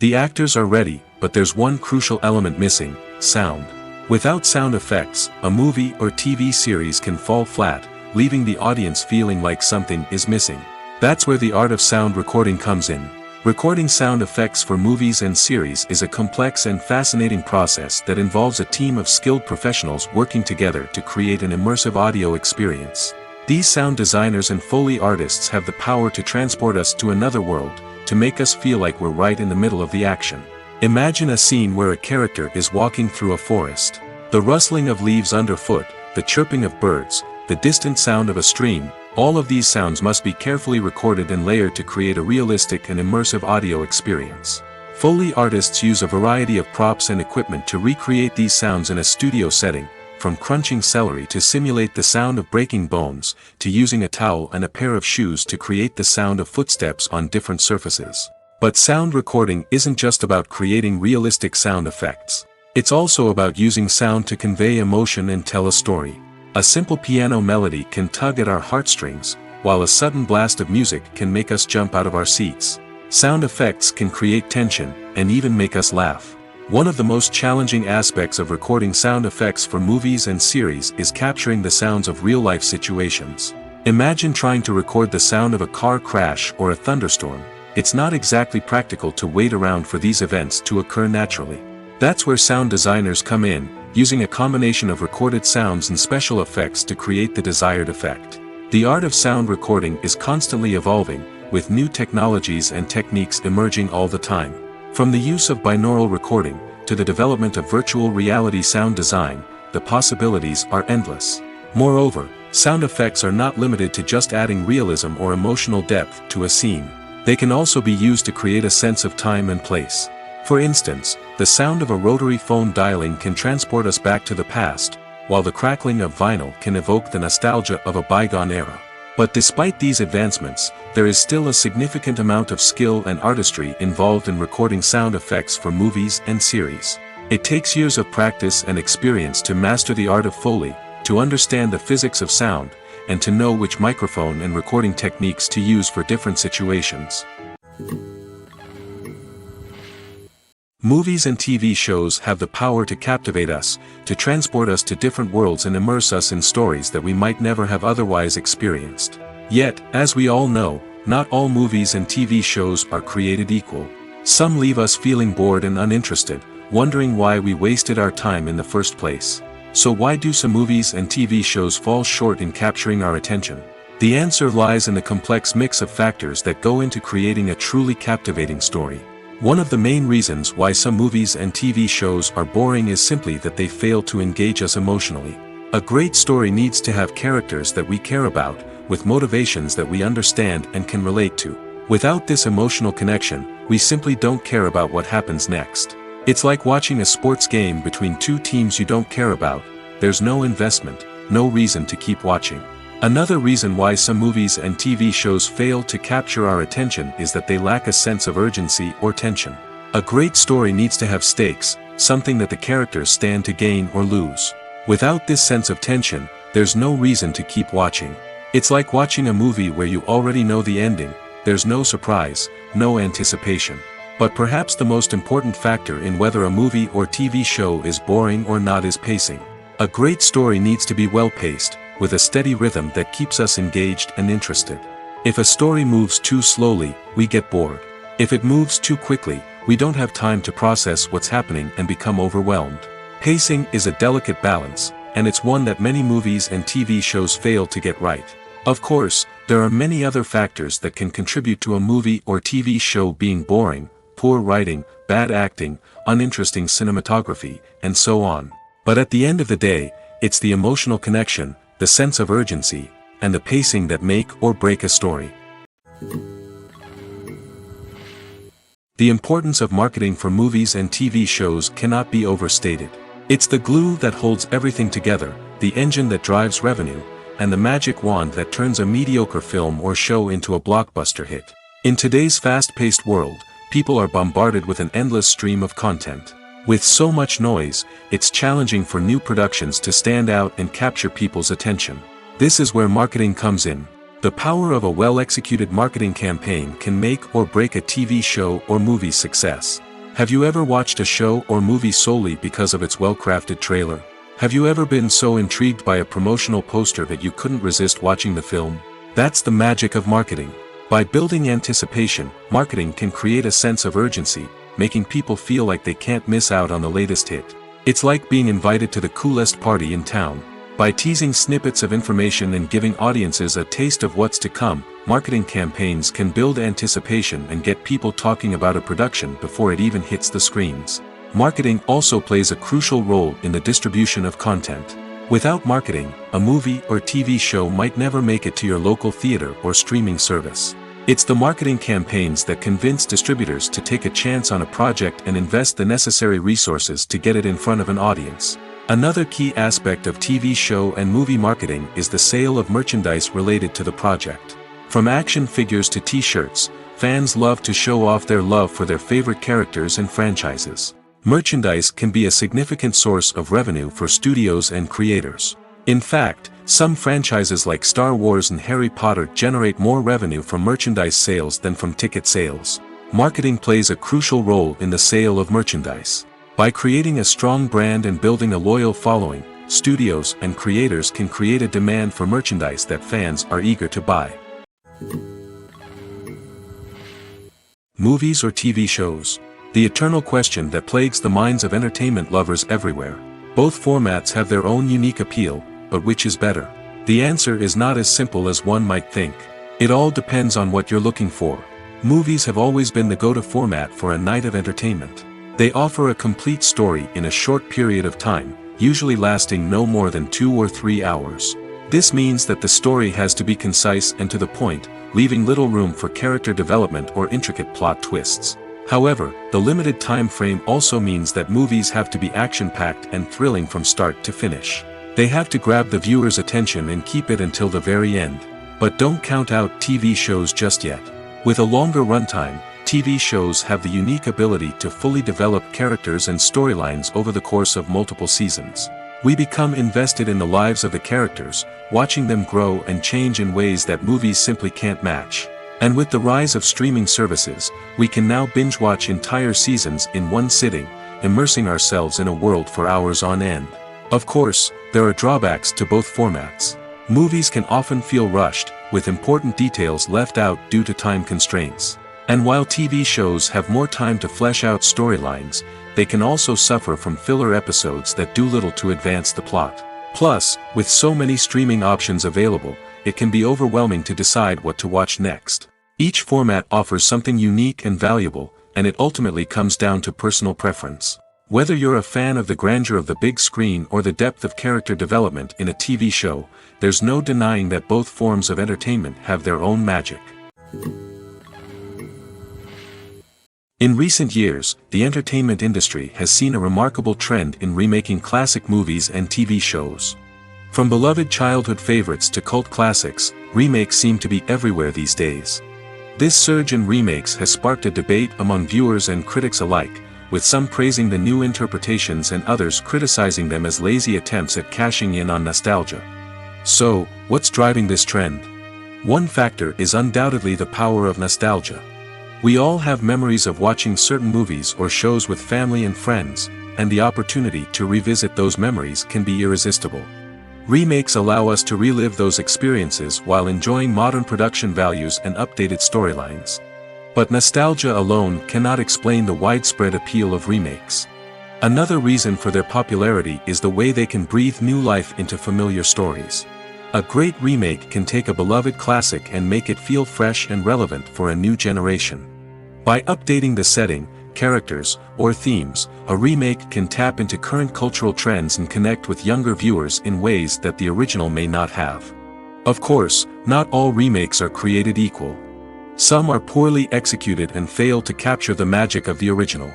The actors are ready, but there's one crucial element missing: sound. Without sound effects, a movie or TV series can fall flat, leaving the audience feeling like something is missing. That's where the art of sound recording comes in. Recording sound effects for movies and series is a complex and fascinating process that involves a team of skilled professionals working together to create an immersive audio experience. These sound designers and Foley artists have the power to transport us to another world, to make us feel like we're right in the middle of the action. Imagine a scene where a character is walking through a forest. The rustling of leaves underfoot, the chirping of birds, the distant sound of a stream, all of these sounds must be carefully recorded and layered to create a realistic and immersive audio experience. Foley artists use a variety of props and equipment to recreate these sounds in a studio setting, from crunching celery to simulate the sound of breaking bones, to using a towel and a pair of shoes to create the sound of footsteps on different surfaces. But sound recording isn't just about creating realistic sound effects. It's also about using sound to convey emotion and tell a story. A simple piano melody can tug at our heartstrings, while a sudden blast of music can make us jump out of our seats. Sound effects can create tension, and even make us laugh. One of the most challenging aspects of recording sound effects for movies and series is capturing the sounds of real-life situations. Imagine trying to record the sound of a car crash or a thunderstorm. It's not exactly practical to wait around for these events to occur naturally. That's where sound designers come in, using a combination of recorded sounds and special effects to create the desired effect. The art of sound recording is constantly evolving, with new technologies and techniques emerging all the time. From the use of binaural recording, to the development of virtual reality sound design, the possibilities are endless. Moreover, sound effects are not limited to just adding realism or emotional depth to a scene. They can also be used to create a sense of time and place. For instance, the sound of a rotary phone dialing can transport us back to the past, while the crackling of vinyl can evoke the nostalgia of a bygone era. But despite these advancements, there is still a significant amount of skill and artistry involved in recording sound effects for movies and series. It takes years of practice and experience to master the art of Foley, to understand the physics of sound, and to know which microphone and recording techniques to use for different situations. Movies and TV shows have the power to captivate us, to transport us to different worlds and immerse us in stories that we might never have otherwise experienced. Yet, as we all know, not all movies and TV shows are created equal. Some leave us feeling bored and uninterested, wondering why we wasted our time in the first place. So why do some movies and TV shows fall short in capturing our attention? The answer lies in the complex mix of factors that go into creating a truly captivating story. One of the main reasons why some movies and TV shows are boring is simply that they fail to engage us emotionally. A great story needs to have characters that we care about, with motivations that we understand and can relate to. Without this emotional connection, we simply don't care about what happens next. It's like watching a sports game between two teams you don't care about. There's no investment, no reason to keep watching. Another reason why some movies and TV shows fail to capture our attention is that they lack a sense of urgency or tension. A great story needs to have stakes, something that the characters stand to gain or lose. Without this sense of tension, there's no reason to keep watching. It's like watching a movie where you already know the ending. There's no surprise, no anticipation. But perhaps the most important factor in whether a movie or TV show is boring or not is pacing. A great story needs to be well-paced, with a steady rhythm that keeps us engaged and interested. If a story moves too slowly, we get bored. If it moves too quickly, we don't have time to process what's happening and become overwhelmed. Pacing is a delicate balance, and it's one that many movies and TV shows fail to get right. Of course, there are many other factors that can contribute to a movie or TV show being boring: poor writing, bad acting, uninteresting cinematography, and so on. But at the end of the day, it's the emotional connection, the sense of urgency, and the pacing that make or break a story. The importance of marketing for movies and TV shows cannot be overstated. It's the glue that holds everything together, the engine that drives revenue, and the magic wand that turns a mediocre film or show into a blockbuster hit. In today's fast-paced world, people are bombarded with an endless stream of content. With so much noise, it's challenging for new productions to stand out and capture people's attention. This is where marketing comes in. The power of a well-executed marketing campaign can make or break a TV show or movie's success. Have you ever watched a show or movie solely because of its well-crafted trailer? Have you ever been so intrigued by a promotional poster that you couldn't resist watching the film? That's the magic of marketing. By building anticipation, marketing can create a sense of urgency, making people feel like they can't miss out on the latest hit. It's like being invited to the coolest party in town. By teasing snippets of information and giving audiences a taste of what's to come, marketing campaigns can build anticipation and get people talking about a production before it even hits the screens. Marketing also plays a crucial role in the distribution of content. Without marketing, a movie or TV show might never make it to your local theater or streaming service. It's the marketing campaigns that convince distributors to take a chance on a project and invest the necessary resources to get it in front of an audience. Another key aspect of TV show and movie marketing is the sale of merchandise related to the project. From action figures to t-shirts, fans love to show off their love for their favorite characters and franchises. Merchandise can be a significant source of revenue for studios and creators. In fact, some franchises like Star Wars and Harry Potter generate more revenue from merchandise sales than from ticket sales. Marketing plays a crucial role in the sale of merchandise. By creating a strong brand and building a loyal following, studios and creators can create a demand for merchandise that fans are eager to buy. Movies or TV shows? The eternal question that plagues the minds of entertainment lovers everywhere. Both formats have their own unique appeal, but which is better? The answer is not as simple as one might think. It all depends on what you're looking for. Movies have always been the go-to format for a night of entertainment. They offer a complete story in a short period of time, usually lasting no more than 2 or 3 hours. This means that the story has to be concise and to the point, leaving little room for character development or intricate plot twists. However, the limited time frame also means that movies have to be action-packed and thrilling from start to finish. They have to grab the viewer's attention and keep it until the very end. But don't count out TV shows just yet. With a longer runtime, TV shows have the unique ability to fully develop characters and storylines over the course of multiple seasons. We become invested in the lives of the characters, watching them grow and change in ways that movies simply can't match. And with the rise of streaming services, we can now binge-watch entire seasons in one sitting, immersing ourselves in a world for hours on end. Of course, there are drawbacks to both formats. Movies can often feel rushed, with important details left out due to time constraints. And while TV shows have more time to flesh out storylines, they can also suffer from filler episodes that do little to advance the plot. Plus, with so many streaming options available, it can be overwhelming to decide what to watch next. Each format offers something unique and valuable, and it ultimately comes down to personal preference. Whether you're a fan of the grandeur of the big screen or the depth of character development in a TV show, there's no denying that both forms of entertainment have their own magic. In recent years, the entertainment industry has seen a remarkable trend in remaking classic movies and TV shows. From beloved childhood favorites to cult classics, remakes seem to be everywhere these days. This surge in remakes has sparked a debate among viewers and critics alike, with some praising the new interpretations and others criticizing them as lazy attempts at cashing in on nostalgia. So, what's driving this trend? One factor is undoubtedly the power of nostalgia. We all have memories of watching certain movies or shows with family and friends, and the opportunity to revisit those memories can be irresistible. Remakes allow us to relive those experiences while enjoying modern production values and updated storylines. But nostalgia alone cannot explain the widespread appeal of remakes. Another reason for their popularity is the way they can breathe new life into familiar stories. A great remake can take a beloved classic and make it feel fresh and relevant for a new generation. By updating the setting, characters, or themes, a remake can tap into current cultural trends and connect with younger viewers in ways that the original may not have. Of course, not all remakes are created equal. Some are poorly executed and fail to capture the magic of the original.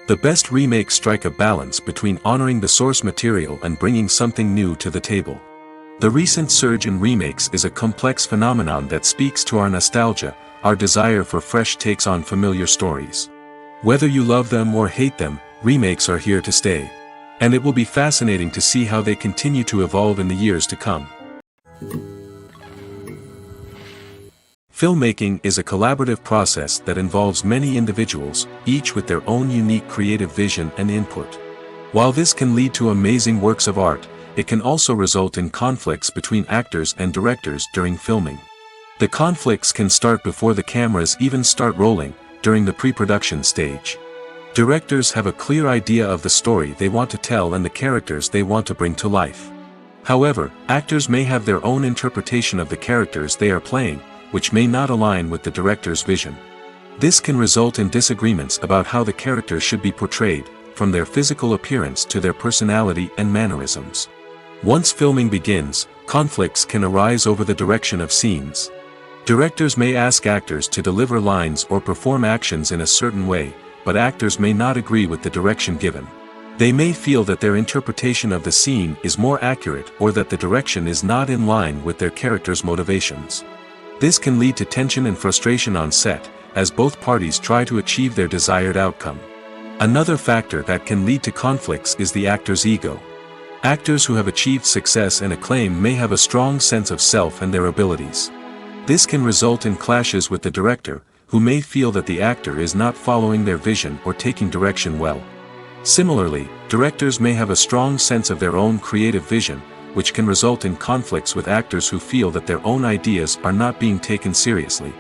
The best remakes strike a balance between honoring the source material and bringing something new to the table. The recent surge in remakes is a complex phenomenon that speaks to our nostalgia, our desire for fresh takes on familiar stories. Whether you love them or hate them, remakes are here to stay. And it will be fascinating to see how they continue to evolve in the years to come. Filmmaking is a collaborative process that involves many individuals, each with their own unique creative vision and input. While this can lead to amazing works of art, it can also result in conflicts between actors and directors during filming. The conflicts can start before the cameras even start rolling, during the pre-production stage. Directors have a clear idea of the story they want to tell and the characters they want to bring to life. However, actors may have their own interpretation of the characters they are playing, which may not align with the director's vision. This can result in disagreements about how the characters should be portrayed, from their physical appearance to their personality and mannerisms. Once filming begins, conflicts can arise over the direction of scenes. Directors may ask actors to deliver lines or perform actions in a certain way, but actors may not agree with the direction given. They may feel that their interpretation of the scene is more accurate or that the direction is not in line with their character's motivations. This can lead to tension and frustration on set, as both parties try to achieve their desired outcome. Another factor that can lead to conflicts is the actor's ego. Actors who have achieved success and acclaim may have a strong sense of self and their abilities. This can result in clashes with the director, who may feel that the actor is not following their vision or taking direction well. Similarly, directors may have a strong sense of their own creative vision, which can result in conflicts with actors who feel that their own ideas are not being taken seriously.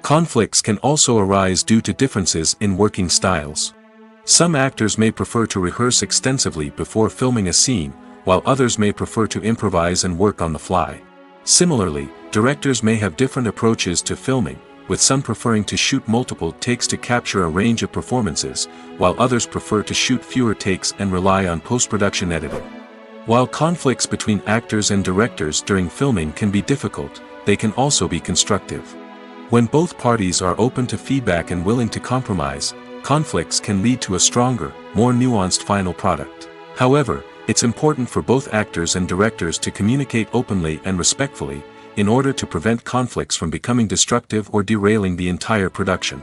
Conflicts can also arise due to differences in working styles. Some actors may prefer to rehearse extensively before filming a scene, while others may prefer to improvise and work on the fly. Similarly, directors may have different approaches to filming, with some preferring to shoot multiple takes to capture a range of performances, while others prefer to shoot fewer takes and rely on post-production editing. While conflicts between actors and directors during filming can be difficult, they can also be constructive. When both parties are open to feedback and willing to compromise, conflicts can lead to a stronger, more nuanced final product. However, it's important for both actors and directors to communicate openly and respectfully, in order to prevent conflicts from becoming destructive or derailing the entire production.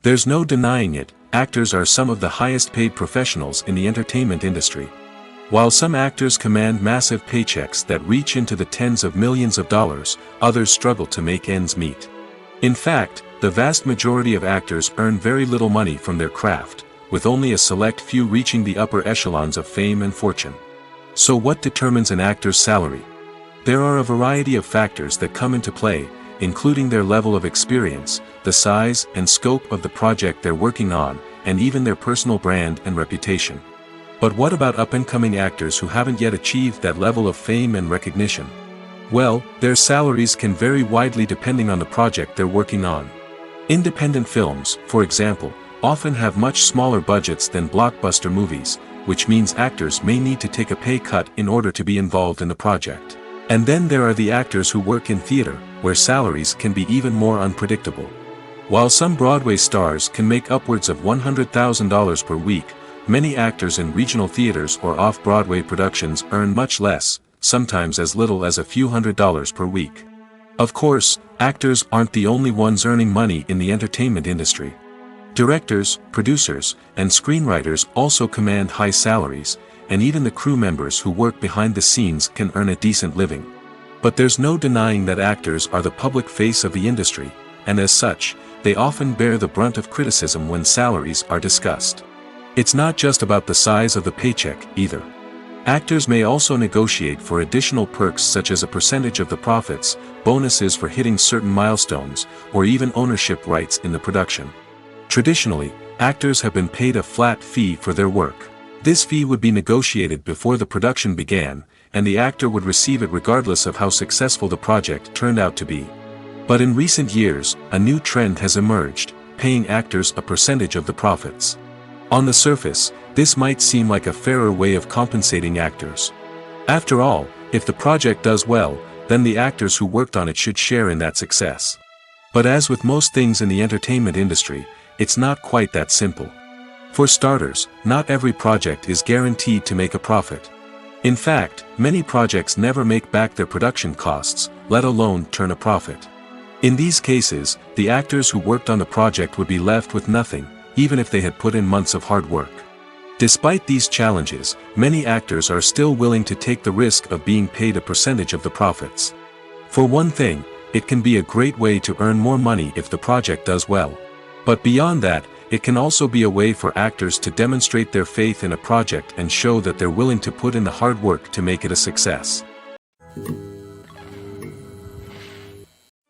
There's no denying it, actors are some of the highest paid professionals in the entertainment industry. While some actors command massive paychecks that reach into the tens of millions of dollars, others struggle to make ends meet. In fact, the vast majority of actors earn very little money from their craft, with only a select few reaching the upper echelons of fame and fortune. So what determines an actor's salary? There are a variety of factors that come into play, including their level of experience, the size and scope of the project they're working on, and even their personal brand and reputation. But what about up-and-coming actors who haven't yet achieved that level of fame and recognition? Well, their salaries can vary widely depending on the project they're working on. Independent films, for example, often have much smaller budgets than blockbuster movies, which means actors may need to take a pay cut in order to be involved in the project. And then there are the actors who work in theater, where salaries can be even more unpredictable. While some Broadway stars can make upwards of $100,000 per week, many actors in regional theaters or off-Broadway productions earn much less, sometimes as little as a few $100s per week. Of course, actors aren't the only ones earning money in the entertainment industry. Directors, producers, and screenwriters also command high salaries, and even the crew members who work behind the scenes can earn a decent living. But there's no denying that actors are the public face of the industry, and as such, they often bear the brunt of criticism when salaries are discussed. It's not just about the size of the paycheck, either. Actors may also negotiate for additional perks such as a percentage of the profits, bonuses for hitting certain milestones, or even ownership rights in the production. Traditionally, actors have been paid a flat fee for their work. This fee would be negotiated before the production began, and the actor would receive it regardless of how successful the project turned out to be. But in recent years, a new trend has emerged, paying actors a percentage of the profits. On the surface, this might seem like a fairer way of compensating actors. After all, if the project does well, then the actors who worked on it should share in that success. But as with most things in the entertainment industry, it's not quite that simple. For starters, not every project is guaranteed to make a profit. In fact, many projects never make back their production costs, let alone turn a profit. In these cases, the actors who worked on the project would be left with nothing, even if they had put in months of hard work. Despite these challenges, many actors are still willing to take the risk of being paid a percentage of the profits. For one thing, it can be a great way to earn more money if the project does well. But beyond that, it can also be a way for actors to demonstrate their faith in a project and show that they're willing to put in the hard work to make it a success.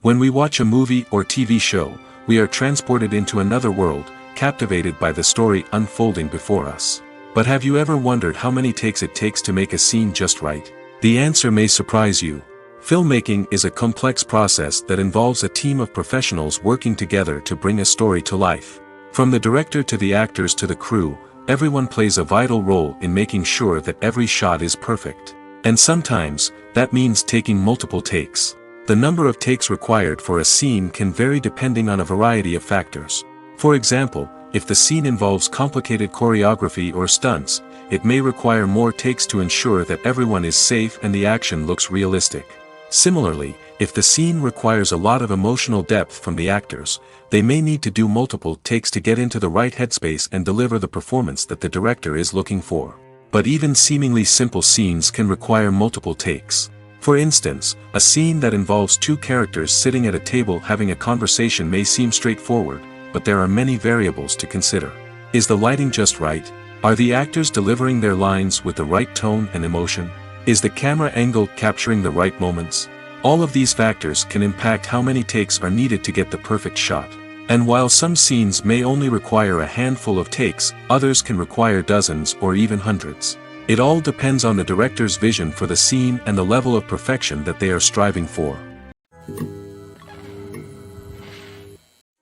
When we watch a movie or TV show, we are transported into another world, captivated by the story unfolding before us. But have you ever wondered how many takes it takes to make a scene just right? The answer may surprise you. Filmmaking is a complex process that involves a team of professionals working together to bring a story to life. From the director to the actors to the crew, everyone plays a vital role in making sure that every shot is perfect. And sometimes, that means taking multiple takes. The number of takes required for a scene can vary depending on a variety of factors. For example, if the scene involves complicated choreography or stunts, it may require more takes to ensure that everyone is safe and the action looks realistic. Similarly, If the scene requires a lot of emotional depth from the actors, they may need to do multiple takes to get into the right headspace and deliver the performance that the director is looking for. But even seemingly simple scenes can require multiple takes. For instance, a scene that involves two characters sitting at a table having a conversation may seem straightforward, but there are many variables to consider. Is the lighting just right? Are the actors delivering their lines with the right tone and emotion? Is the camera angle capturing the right moments? All of these factors can impact how many takes are needed to get the perfect shot. And while some scenes may only require a handful of takes, others can require dozens or even hundreds. It all depends on the director's vision for the scene and the level of perfection that they are striving for.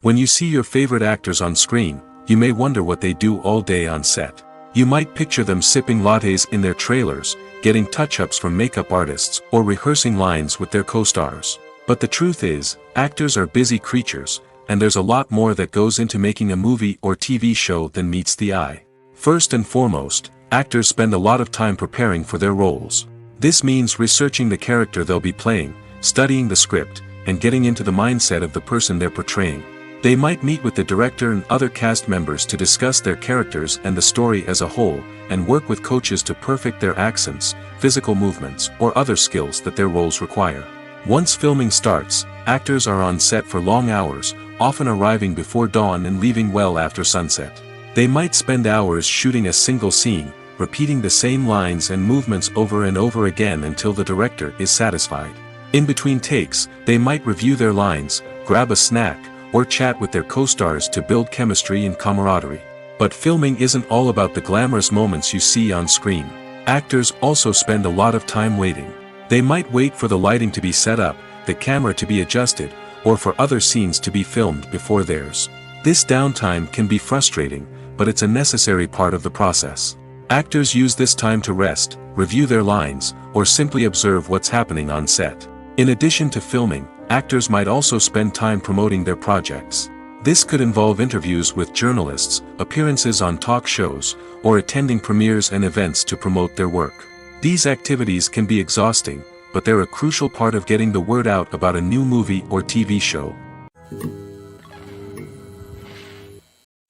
When you see your favorite actors on screen, you may wonder what they do all day on set. You might picture them sipping lattes in their trailers, getting touch-ups from makeup artists, or rehearsing lines with their co-stars. But the truth is, actors are busy creatures, and there's a lot more that goes into making a movie or TV show than meets the eye. First and foremost, actors spend a lot of time preparing for their roles. This means researching the character they'll be playing, studying the script, and getting into the mindset of the person they're portraying. They might meet with the director and other cast members to discuss their characters and the story as a whole, and work with coaches to perfect their accents, physical movements, or other skills that their roles require. Once filming starts, actors are on set for long hours, often arriving before dawn and leaving well after sunset. They might spend hours shooting a single scene, repeating the same lines and movements over and over again until the director is satisfied. In between takes, they might review their lines, grab a snack, or chat with their co-stars to build chemistry and camaraderie. But filming isn't all about the glamorous moments you see on screen. Actors also spend a lot of time waiting. They might wait for the lighting to be set up, the camera to be adjusted, or for other scenes to be filmed before theirs. This downtime can be frustrating, but it's a necessary part of the process. Actors use this time to rest, review their lines, or simply observe what's happening on set. In addition to filming, actors might also spend time promoting their projects. This could involve interviews with journalists, appearances on talk shows, or attending premieres and events to promote their work. These activities can be exhausting, but they're a crucial part of getting the word out about a new movie or TV show.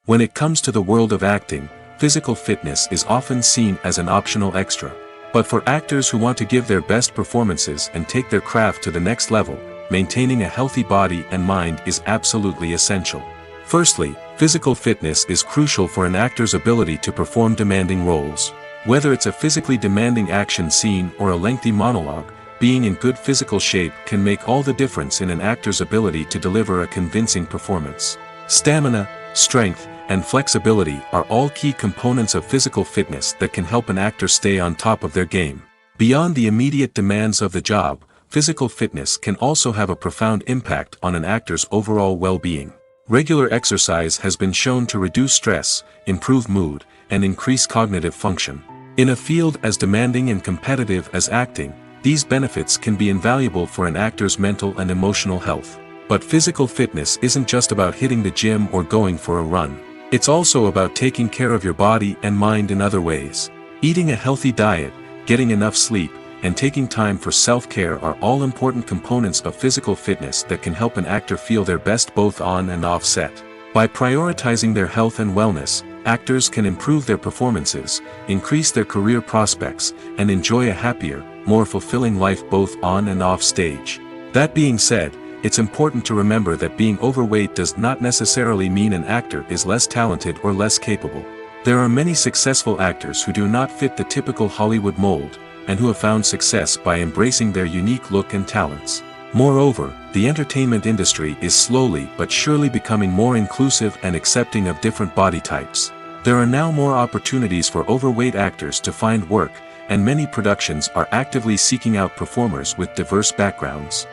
When it comes to the world of acting, physical fitness is often seen as an optional extra. But for actors who want to give their best performances and take their craft to the next level, maintaining a healthy body and mind is absolutely essential. Firstly, physical fitness is crucial for an actor's ability to perform demanding roles. Whether it's a physically demanding action scene or a lengthy monologue, being in good physical shape can make all the difference in an actor's ability to deliver a convincing performance. Stamina, strength, and flexibility are all key components of physical fitness that can help an actor stay on top of their game. Beyond the immediate demands of the job, physical fitness can also have a profound impact on an actor's overall well-being. Regular exercise has been shown to reduce stress, improve mood, and increase cognitive function. In a field as demanding and competitive as acting, these benefits can be invaluable for an actor's mental and emotional health. But physical fitness isn't just about hitting the gym or going for a run. It's also about taking care of your body and mind in other ways. Eating a healthy diet, getting enough sleep, and taking time for self-care are all important components of physical fitness that can help an actor feel their best both on and off set. By prioritizing their health and wellness, actors can improve their performances, increase their career prospects, and enjoy a happier, more fulfilling life both on and off stage. That being said, it's important to remember that being overweight does not necessarily mean an actor is less talented or less capable. There are many successful actors who do not fit the typical Hollywood mold, and who have found success by embracing their unique look and talents. Moreover, the entertainment industry is slowly but surely becoming more inclusive and accepting of different body types. There are now more opportunities for overweight actors to find work, and many productions are actively seeking out performers with diverse backgrounds.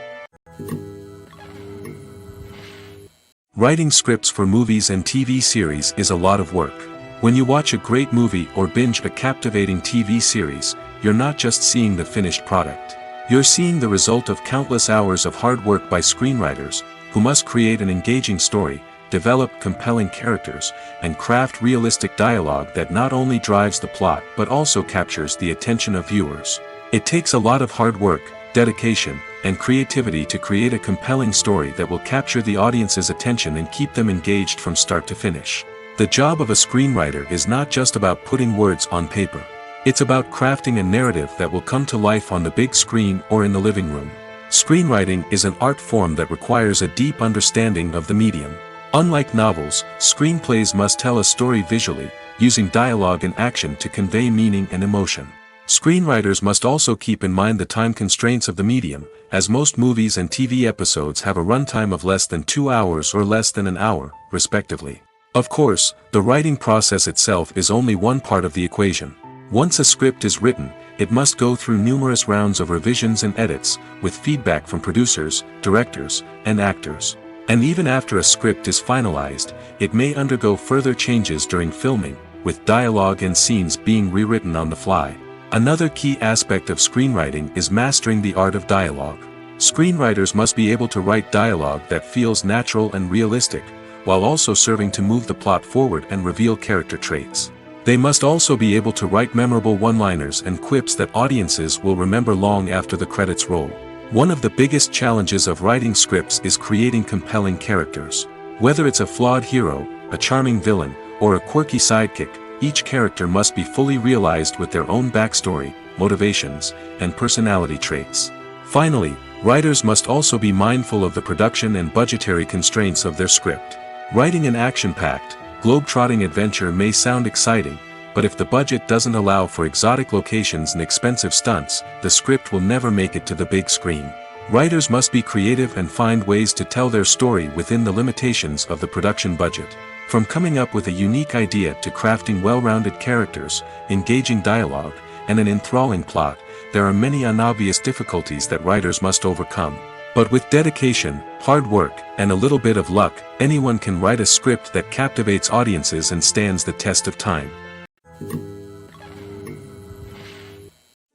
Writing scripts for movies and TV series is a lot of work. When you watch a great movie or binge a captivating TV series, you're not just seeing the finished product. You're seeing the result of countless hours of hard work by screenwriters, who must create an engaging story, develop compelling characters, and craft realistic dialogue that not only drives the plot but also captures the attention of viewers. It takes a lot of hard work, dedication, and creativity to create a compelling story that will capture the audience's attention and keep them engaged from start to finish. The job of a screenwriter is not just about putting words on paper. It's about crafting a narrative that will come to life on the big screen or in the living room. Screenwriting is an art form that requires a deep understanding of the medium. Unlike novels, screenplays must tell a story visually, using dialogue and action to convey meaning and emotion. Screenwriters must also keep in mind the time constraints of the medium, as most movies and TV episodes have a runtime of less than 2 hours or less than an hour, respectively. Of course, the writing process itself is only one part of the equation. Once a script is written, it must go through numerous rounds of revisions and edits, with feedback from producers, directors, and actors. And even after a script is finalized, it may undergo further changes during filming, with dialogue and scenes being rewritten on the fly. Another key aspect of screenwriting is mastering the art of dialogue. Screenwriters must be able to write dialogue that feels natural and realistic, while also serving to move the plot forward and reveal character traits. They must also be able to write memorable one-liners and quips that audiences will remember long after the credits roll. One of the biggest challenges of writing scripts is creating compelling characters. Whether it's a flawed hero, a charming villain, or a quirky sidekick, each character must be fully realized with their own backstory, motivations, and personality traits. Finally, writers must also be mindful of the production and budgetary constraints of their script. Writing an action-packed, globe-trotting adventure may sound exciting, but if the budget doesn't allow for exotic locations and expensive stunts, the script will never make it to the big screen. Writers must be creative and find ways to tell their story within the limitations of the production budget. From coming up with a unique idea to crafting well-rounded characters, engaging dialogue, and an enthralling plot, there are many unobvious difficulties that writers must overcome. But with dedication, hard work, and a little bit of luck, anyone can write a script that captivates audiences and stands the test of time.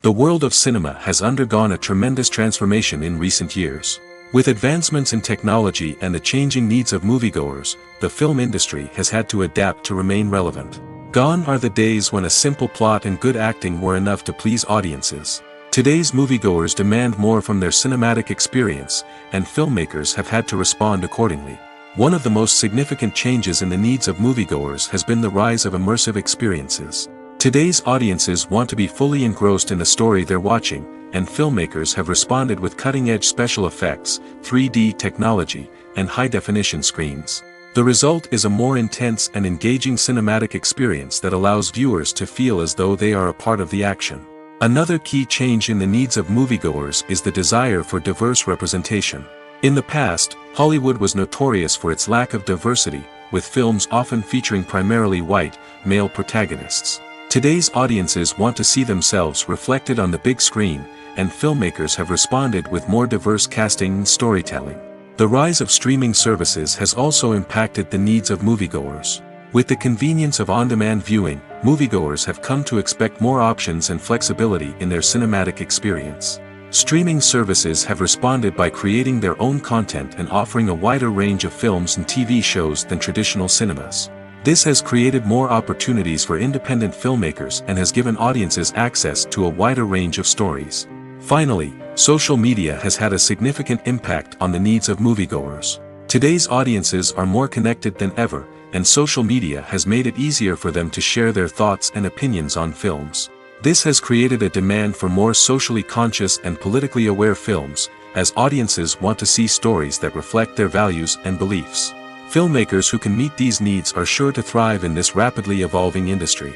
The world of cinema has undergone a tremendous transformation in recent years. With advancements in technology and the changing needs of moviegoers, the film industry has had to adapt to remain relevant. Gone are the days when a simple plot and good acting were enough to please audiences. Today's moviegoers demand more from their cinematic experience, and filmmakers have had to respond accordingly. One of the most significant changes in the needs of moviegoers has been the rise of immersive experiences. Today's audiences want to be fully engrossed in the story they're watching, and filmmakers have responded with cutting-edge special effects, 3D technology, and high-definition screens. The result is a more intense and engaging cinematic experience that allows viewers to feel as though they are a part of the action. Another key change in the needs of moviegoers is the desire for diverse representation. In the past, Hollywood was notorious for its lack of diversity, with films often featuring primarily white, male protagonists. Today's audiences want to see themselves reflected on the big screen, and filmmakers have responded with more diverse casting and storytelling. The rise of streaming services has also impacted the needs of moviegoers. With the convenience of on-demand viewing, moviegoers have come to expect more options and flexibility in their cinematic experience. Streaming services have responded by creating their own content and offering a wider range of films and TV shows than traditional cinemas. This has created more opportunities for independent filmmakers and has given audiences access to a wider range of stories. Finally, social media has had a significant impact on the needs of moviegoers. Today's audiences are more connected than ever, and social media has made it easier for them to share their thoughts and opinions on films. This has created a demand for more socially conscious and politically aware films, as audiences want to see stories that reflect their values and beliefs. Filmmakers who can meet these needs are sure to thrive in this rapidly evolving industry.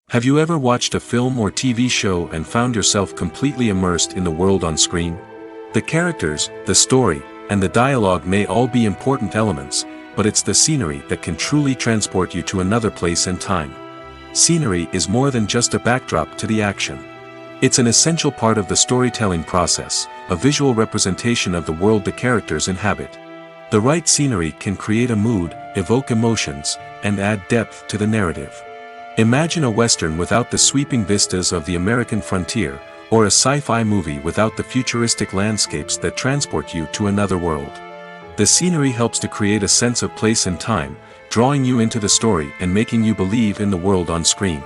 Have you ever watched a film or TV show and found yourself completely immersed in the world on screen? The characters, the story, and the dialogue may all be important elements, but it's the scenery that can truly transport you to another place and time. Scenery is more than just a backdrop to the action. It's an essential part of the storytelling process, a visual representation of the world the characters inhabit. The right scenery can create a mood, evoke emotions, and add depth to the narrative. Imagine a Western without the sweeping vistas of the American frontier, or a sci-fi movie without the futuristic landscapes that transport you to another world. The scenery helps to create a sense of place and time, drawing you into the story and making you believe in the world on screen.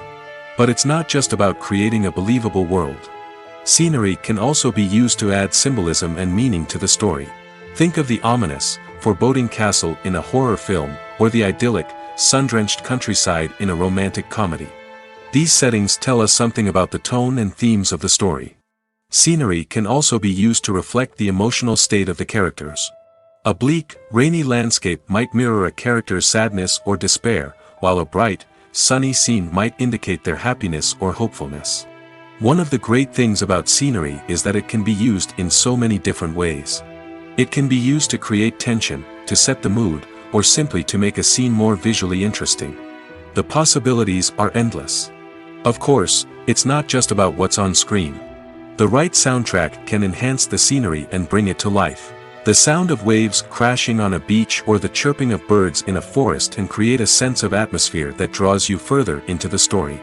But it's not just about creating a believable world. Scenery can also be used to add symbolism and meaning to the story. Think of the ominous, foreboding castle in a horror film, or the idyllic, sun-drenched countryside in a romantic comedy. These settings tell us something about the tone and themes of the story. Scenery can also be used to reflect the emotional state of the characters. A bleak, rainy landscape might mirror a character's sadness or despair, while a bright, sunny scene might indicate their happiness or hopefulness. One of the great things about scenery is that it can be used in so many different ways. It can be used to create tension, to set the mood, or simply to make a scene more visually interesting. The possibilities are endless. Of course, it's not just about what's on screen. The right soundtrack can enhance the scenery and bring it to life. The sound of waves crashing on a beach or the chirping of birds in a forest can create a sense of atmosphere that draws you further into the story.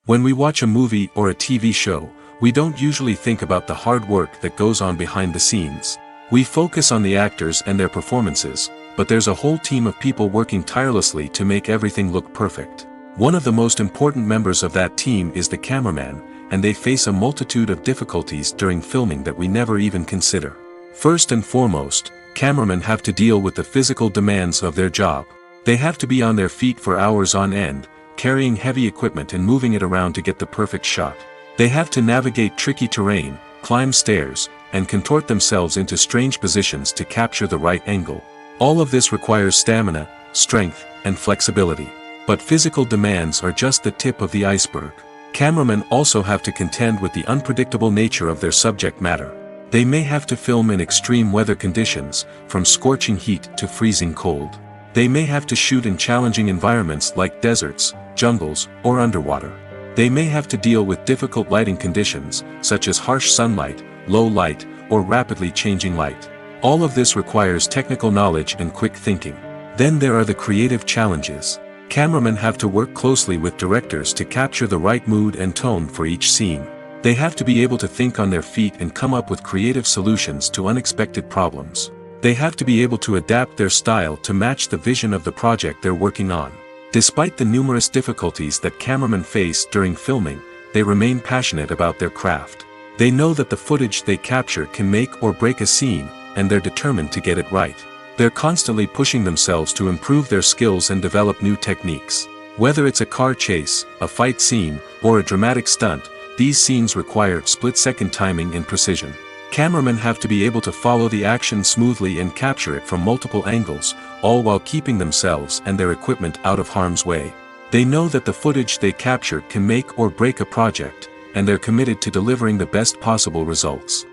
When we watch a movie or a TV show, we don't usually think about the hard work that goes on behind the scenes. We focus on the actors and their performances, but there's a whole team of people working tirelessly to make everything look perfect. One of the most important members of that team is the cameraman, and they face a multitude of difficulties during filming that we never even consider. First and foremost, cameramen have to deal with the physical demands of their job. They have to be on their feet for hours on end, carrying heavy equipment and moving it around to get the perfect shot. They have to navigate tricky terrain, climb stairs, and contort themselves into strange positions to capture the right angle. All of this requires stamina, strength, and flexibility. But physical demands are just the tip of the iceberg. Cameramen also have to contend with the unpredictable nature of their subject matter. They may have to film in extreme weather conditions, from scorching heat to freezing cold. They may have to shoot in challenging environments like deserts, jungles, or underwater. They may have to deal with difficult lighting conditions, such as harsh sunlight, low light, or rapidly changing light. All of this requires technical knowledge and quick thinking. Then there are the creative challenges. Cameramen have to work closely with directors to capture the right mood and tone for each scene. They have to be able to think on their feet and come up with creative solutions to unexpected problems. They have to be able to adapt their style to match the vision of the project they're working on. Despite the numerous difficulties that cameramen face during filming, they remain passionate about their craft. They know that the footage they capture can make or break a scene, and they're determined to get it right. They're constantly pushing themselves to improve their skills and develop new techniques. Whether it's a car chase, a fight scene, or a dramatic stunt, these scenes require split-second timing and precision. Cameramen have to be able to follow the action smoothly and capture it from multiple angles, all while keeping themselves and their equipment out of harm's way. They know that the footage they capture can make or break a project, and they're committed to delivering the best possible results.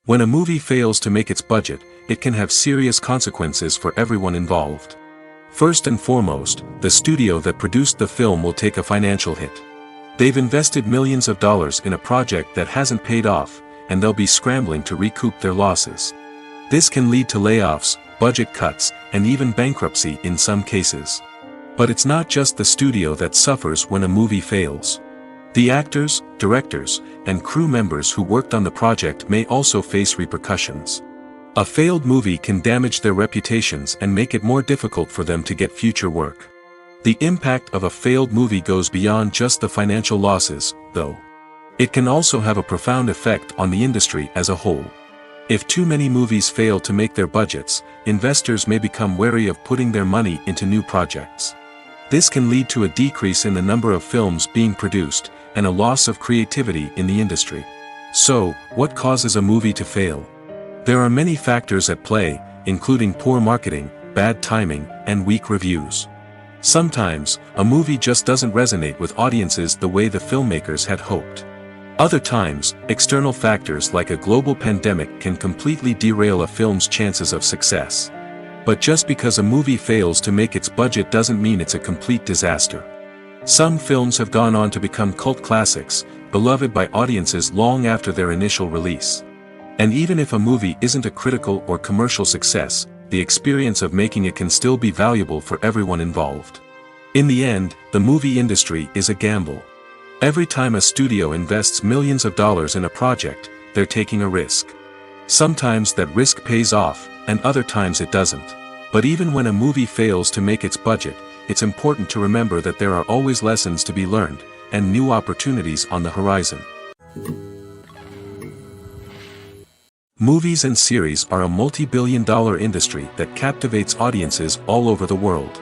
When a movie fails to make its budget, it can have serious consequences for everyone involved. First and foremost, the studio that produced the film will take a financial hit. They've invested millions of dollars in a project that hasn't paid off, and they'll be scrambling to recoup their losses. This can lead to layoffs, budget cuts, and even bankruptcy in some cases. But it's not just the studio that suffers when a movie fails. The actors, directors, and crew members who worked on the project may also face repercussions. A failed movie can damage their reputations and make it more difficult for them to get future work. The impact of a failed movie goes beyond just the financial losses, though. It can also have a profound effect on the industry as a whole. If too many movies fail to make their budgets, investors may become wary of putting their money into new projects. This can lead to a decrease in the number of films being produced, and a loss of creativity in the industry. So, what causes a movie to fail? There are many factors at play, including poor marketing, bad timing, and weak reviews. Sometimes, a movie just doesn't resonate with audiences the way the filmmakers had hoped. Other times, external factors like a global pandemic can completely derail a film's chances of success. But just because a movie fails to make its budget doesn't mean it's a complete disaster. Some films have gone on to become cult classics, beloved by audiences long after their initial release. And even if a movie isn't a critical or commercial success, the experience of making it can still be valuable for everyone involved. In the end, the movie industry is a gamble. Every time a studio invests millions of dollars in a project, they're taking a risk. Sometimes that risk pays off, and other times it doesn't. But even when a movie fails to make its budget, it's important to remember that there are always lessons to be learned, and new opportunities on the horizon. Movies and series are a multi-billion-dollar industry that captivates audiences all over the world.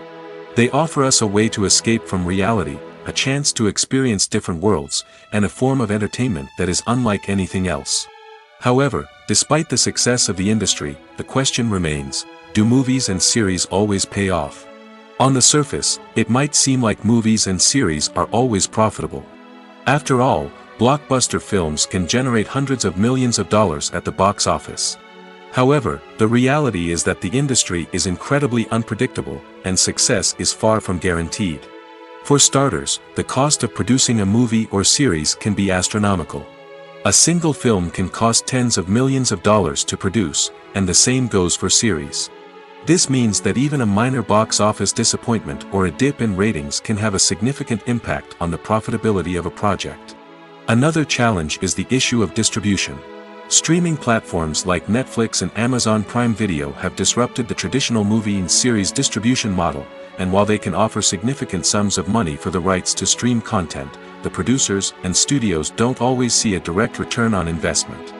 They offer us a way to escape from reality, a chance to experience different worlds, and a form of entertainment that is unlike anything else. However, despite the success of the industry, the question remains, do movies and series always pay off? On the surface, it might seem like movies and series are always profitable. After all, blockbuster films can generate hundreds of millions of dollars at the box office. However, the reality is that the industry is incredibly unpredictable, and success is far from guaranteed. For starters, the cost of producing a movie or series can be astronomical. A single film can cost tens of millions of dollars to produce, and the same goes for series. This means that even a minor box office disappointment or a dip in ratings can have a significant impact on the profitability of a project. Another challenge is the issue of distribution. Streaming platforms like Netflix and Amazon Prime Video have disrupted the traditional movie and series distribution model, and while they can offer significant sums of money for the rights to stream content, the producers and studios don't always see a direct return on investment.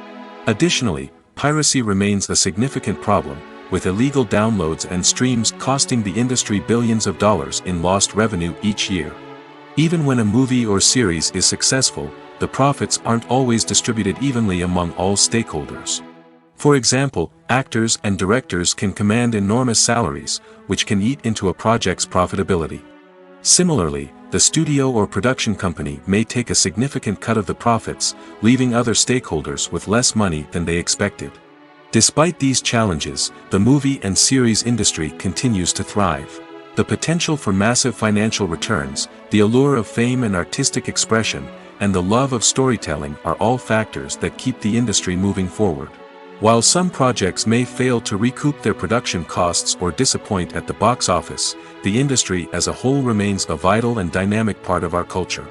Additionally, piracy remains a significant problem, with illegal downloads and streams costing the industry billions of dollars in lost revenue each year. Even when a movie or series is successful, the profits aren't always distributed evenly among all stakeholders. For example, actors and directors can command enormous salaries, which can eat into a project's profitability. Similarly, the studio or production company may take a significant cut of the profits, leaving other stakeholders with less money than they expected. Despite these challenges, the movie and series industry continues to thrive. The potential for massive financial returns, the allure of fame and artistic expression, and the love of storytelling are all factors that keep the industry moving forward. While some projects may fail to recoup their production costs or disappoint at the box office, the industry as a whole remains a vital and dynamic part of our culture.